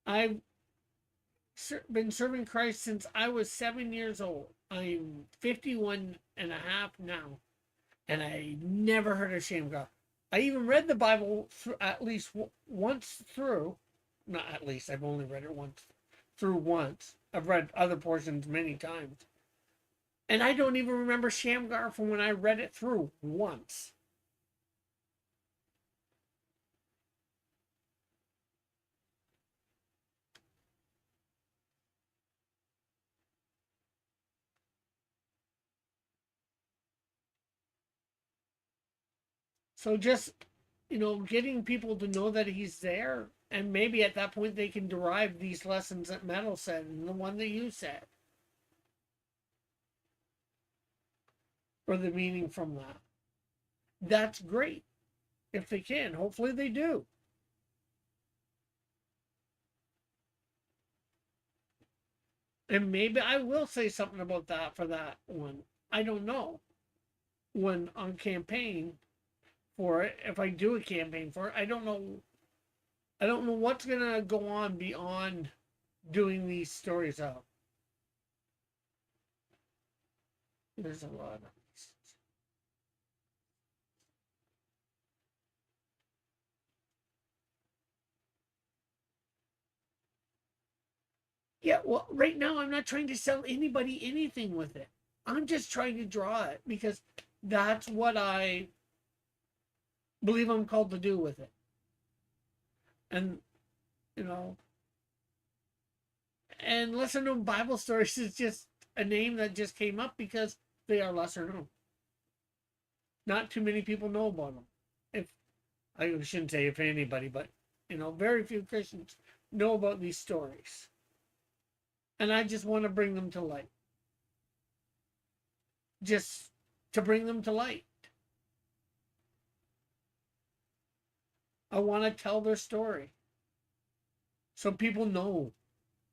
I've been serving Christ since I was 7 years old. I'm 51 and a half now, and I never heard of Shamgar. I even read the Bible at least once through. Not at least, I've only read it once. I've read other portions many times. And I don't even remember Shamgar from when I read it through once. So just, getting people to know that he's there, and maybe at that point they can derive these lessons that Metal said and the one that you said, or the meaning from that. That's great if they can. Hopefully they do. And maybe I will say something about that for that one. I don't know. When on campaign for it, if I do a campaign for it, I don't know. I don't know what's gonna go on beyond doing these stories out. There's a lot of these. Yeah, well, right now I'm not trying to sell anybody anything with it. I'm just trying to draw it because that's what I believe I'm called to do with it. And, you know, and lesser known Bible stories is just a name that just came up because they are lesser known. Not too many people know about them. If I shouldn't say if anybody, but very few Christians know about these stories. And I just want to bring them to light. Just to bring them to light. I want to tell their story. So people know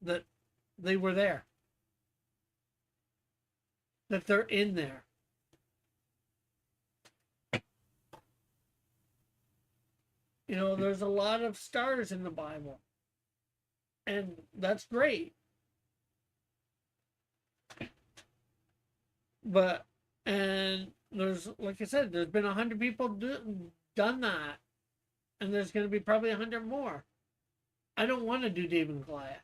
that they were there. That they're in there. There's a lot of stars in the Bible. And that's great. But, and there's, like I said, there's been 100 people done that. And there's going to be probably 100 more. I don't want to do David and Goliath.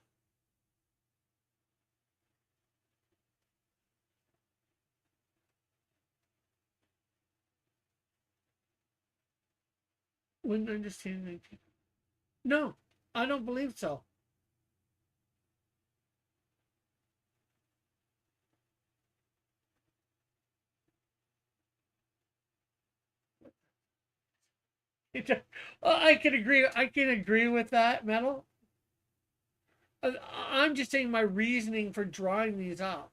Wouldn't understand anything. No, I don't believe so. I can agree. I can agree with that, Metal. I'm just saying my reasoning for drawing these up.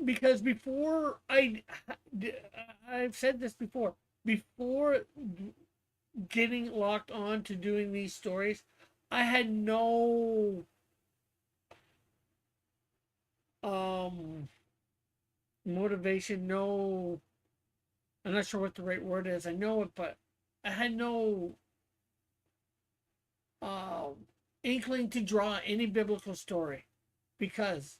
Because I've said this before getting locked on to doing these stories, I had no motivation, no, I'm not sure what the right word is. I know it, but I had no inkling to draw any biblical story because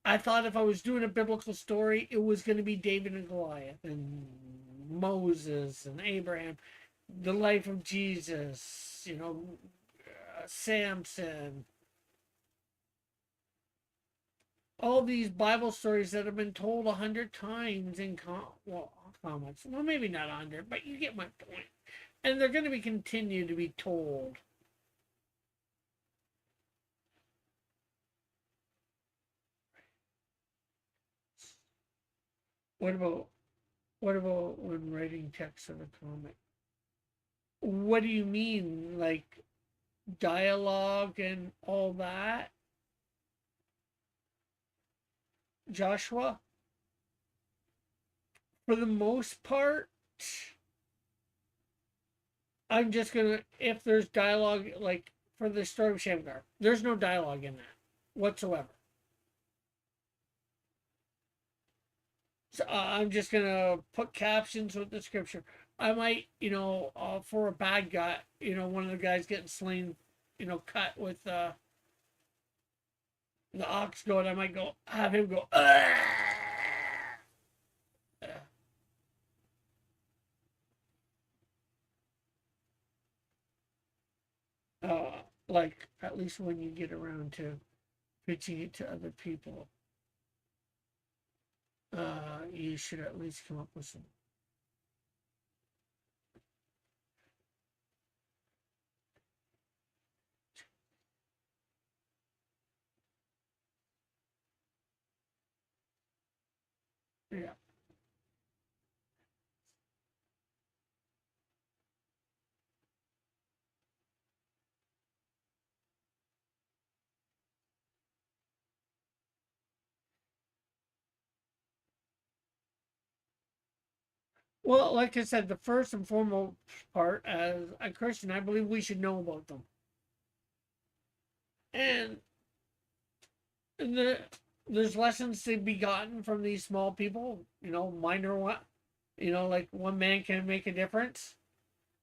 I thought if I was doing a biblical story, it was going to be David and Goliath and Moses and Abraham, the life of Jesus, Samson, all these Bible stories that have been told 100 times in comics. Well, maybe not 100, but you get my point. And they're going to be continue to be told. What about when writing text of a comic? What do you mean, like dialogue and all that, Joshua? For the most part, I'm just gonna, if there's dialogue, like for the story of Shamgar, there's no dialogue in that whatsoever. So I'm just gonna put captions with the scripture. I might, for a bad guy, one of the guys getting slain, cut with the ox goad. I might have him go. Like at least when you get around to pitching it to other people, you should at least come up with some. Yeah. Well, like I said, the first and foremost part, as a Christian, I believe we should know about them. And there's lessons to be gotten from these small people, minor one, like one man can make a difference.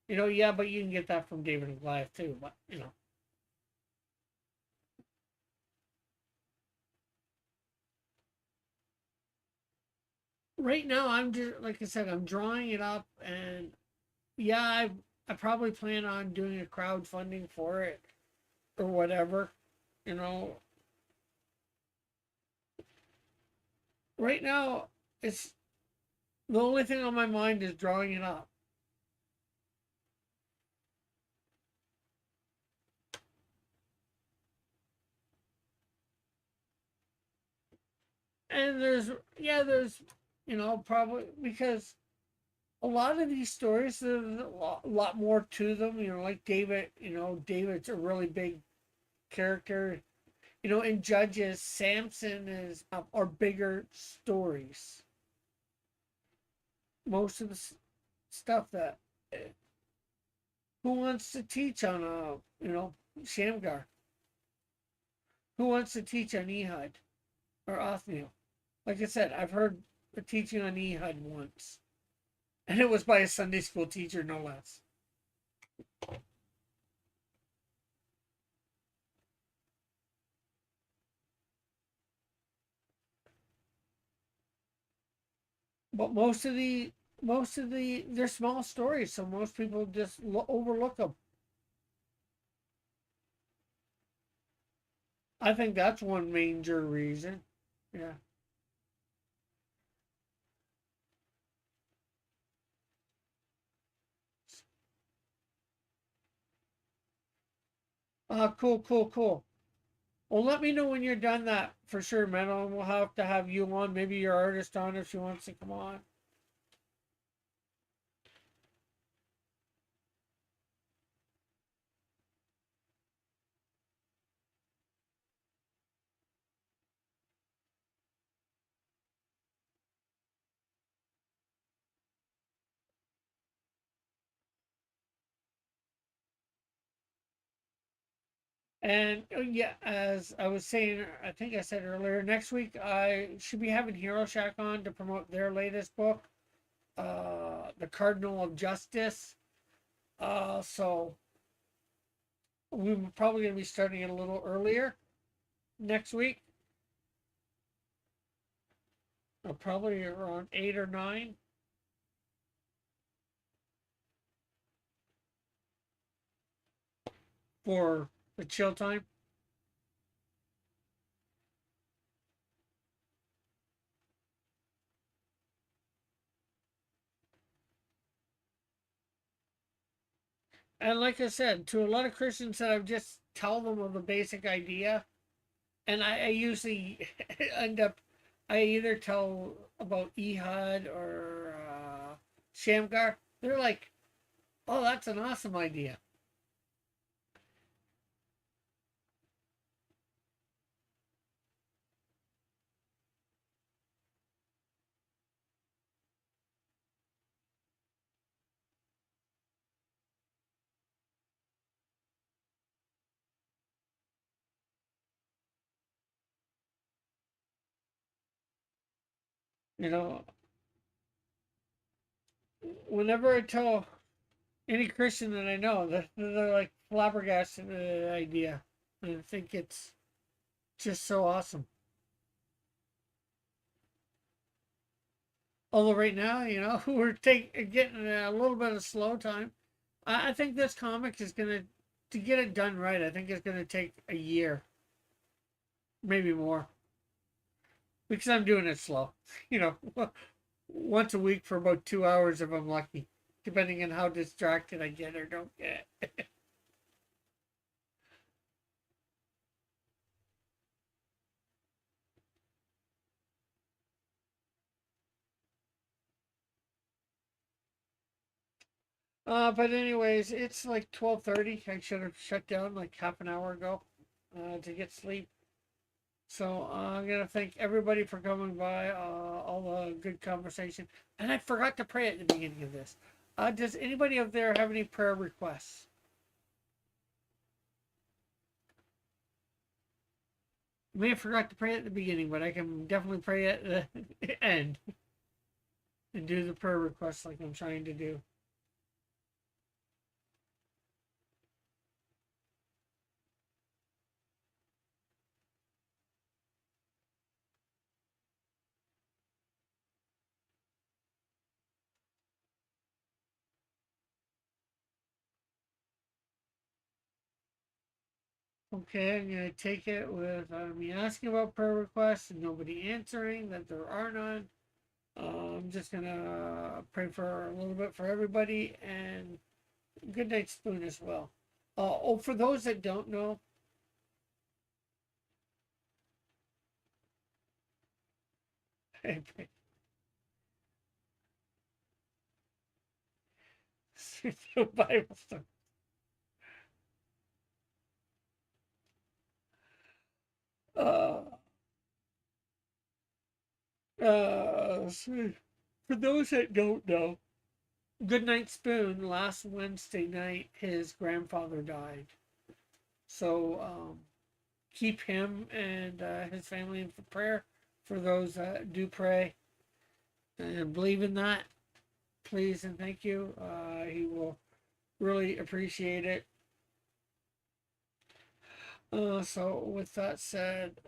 Yeah, but you can get that from David and Goliath too, but. Right now, I'm just, like I said, I'm drawing it up, and yeah, I probably plan on doing a crowdfunding for it or whatever, you know. Right now, it's the only thing on my mind is drawing it up. And there's probably because a lot of these stories there's a lot more to them. Like David. David's a really big character. In Judges, Samson is are bigger stories. Most of the stuff that who wants to teach on Shamgar? Who wants to teach on Ehud or Othniel? Like I said, I've heard a teaching on Ehud once, and it was by a Sunday school teacher, no less. But most of the they're small stories, so most people just overlook them. I think that's one major reason. Yeah. Cool, cool, cool. Well, let me know when you're done that for sure, man. We'll have to have you on, maybe your artist on if she wants to come on. And yeah, as I was saying, I think I said earlier, next week I should be having Hero Shack on to promote their latest book, The Cardinal of Justice. So we're probably going to be starting it a little earlier next week, probably around 8 or 9. For the chill time. And like I said, to a lot of Christians that I just tell them of the basic idea, and I usually end up, I either tell about Ehud or Shamgar. They're like, "Oh, that's an awesome idea." You know, whenever I tell any Christian that I know, they're like flabbergasted at the idea, and I think it's just so awesome. Although right now, we're getting a little bit of slow time. I think this comic is gonna to get it done right. I think it's gonna take a year, maybe more, because I'm doing it slow. You know, once a week for about 2 hours if I'm lucky, depending on how distracted I get or don't get. But anyways, it's like 12:30. I should have shut down like half an hour ago to get sleep. So I'm gonna thank everybody for coming by, all the good conversation. And I forgot to pray at the beginning of this. Does anybody out there have any prayer requests? I may have forgot to pray at the beginning, but I can definitely pray at the end and do the prayer requests like I'm trying to do. Okay, I'm gonna take it with me asking about prayer requests and nobody answering that there are none. I'm just gonna pray for a little bit for everybody and good night spoon as well. Oh, for those that don't know, Bible stuff. Uh, for those that don't know, Goodnight Spoon, last Wednesday night, his grandfather died. So keep him and his family in for prayer for those that do pray and believe in that. Please and thank you. He will really appreciate it. So, with that said,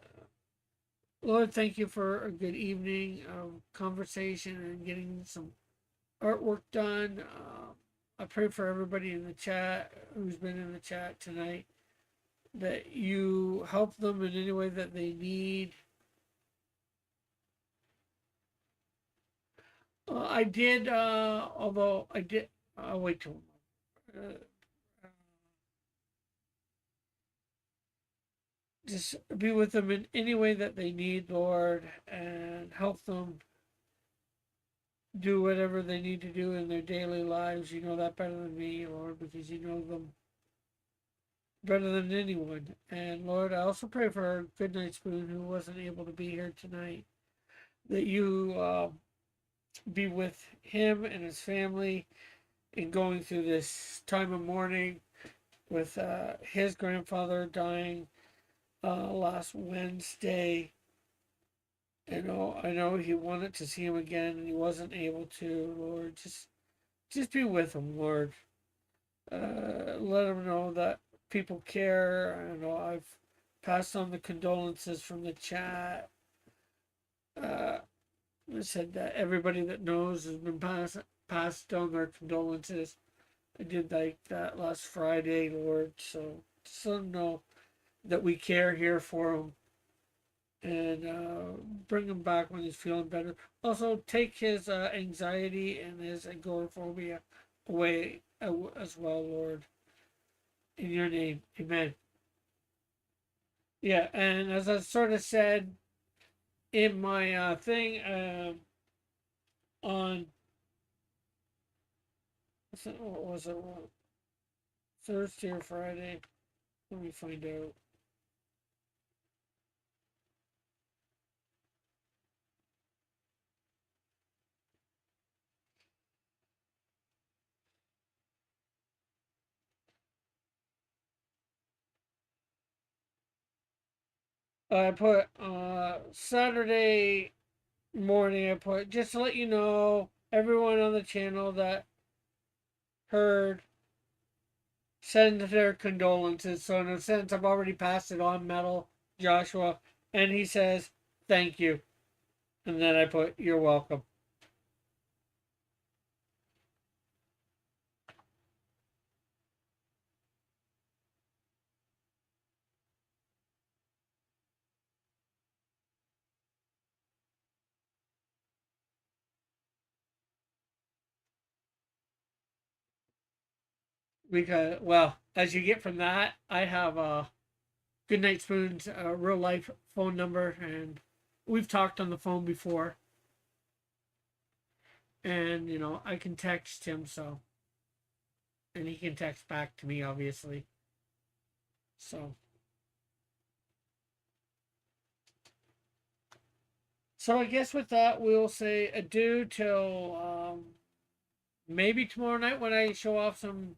Lord, thank you for a good evening of conversation and getting some artwork done. I pray for everybody in the chat who's been in the chat tonight that you help them in any way that they need. I did, although I did, I'll wait till. Just be with them in any way that they need, Lord, and help them do whatever they need to do in their daily lives. You know that better than me, Lord, because you know them better than anyone. And Lord, I also pray for Goodnight Spoon, who wasn't able to be here tonight, that you be with him and his family in going through this time of mourning with his grandfather dying last Wednesday. I know he wanted to see him again and he wasn't able to. Lord, just be with him, Lord. Let him know that people care. I know I've passed on the condolences from the chat. I said that everybody that knows has been passed on their condolences. I did like that last Friday, Lord. So just let them know that we care here for him and bring him back when he's feeling better. Also, take his anxiety and his agoraphobia away as well, Lord. in your name. Amen. Yeah, and as I sort of said in my thing on what was it, Thursday or Friday? Let me find out. I put Saturday morning. I put just to let you know, everyone on the channel that heard, send their condolences. So in a sense, I've already passed it on, Metal Joshua, and he says thank you, and then I put you're welcome. Because, well, as you get from that, I have Goodnight Spoon's real life phone number, and we've talked on the phone before. And, you know, I can text him, so. And he can text back to me, obviously. So. So I guess with that, we'll say adieu till maybe tomorrow night when I show off some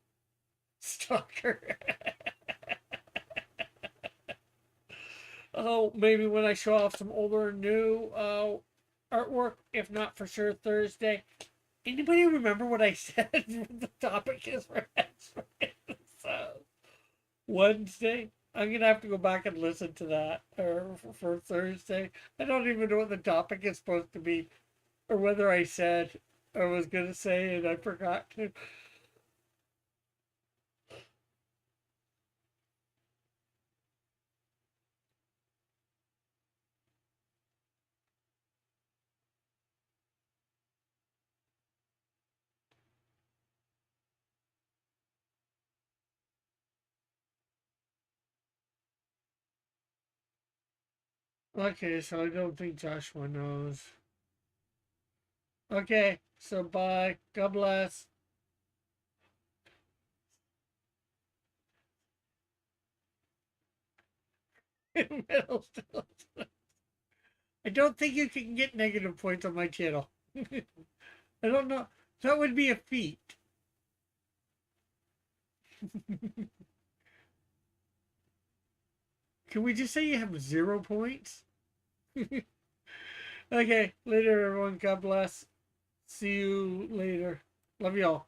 Stalker. Oh, maybe when I show off some older and new artwork, if not for sure Thursday. Anybody remember what I said the topic is for Wednesday? I'm gonna have to go back and listen to that or for Thursday. I don't even know what the topic is supposed to be, or whether I said I was gonna say and I forgot to. Okay, so I don't think Joshua knows. Okay, so bye. God bless. I don't think you can get negative points on my channel. I don't know. That would be a feat. Can we just say you have 0 points? Okay, later everyone. God bless. See you later. Love y'all.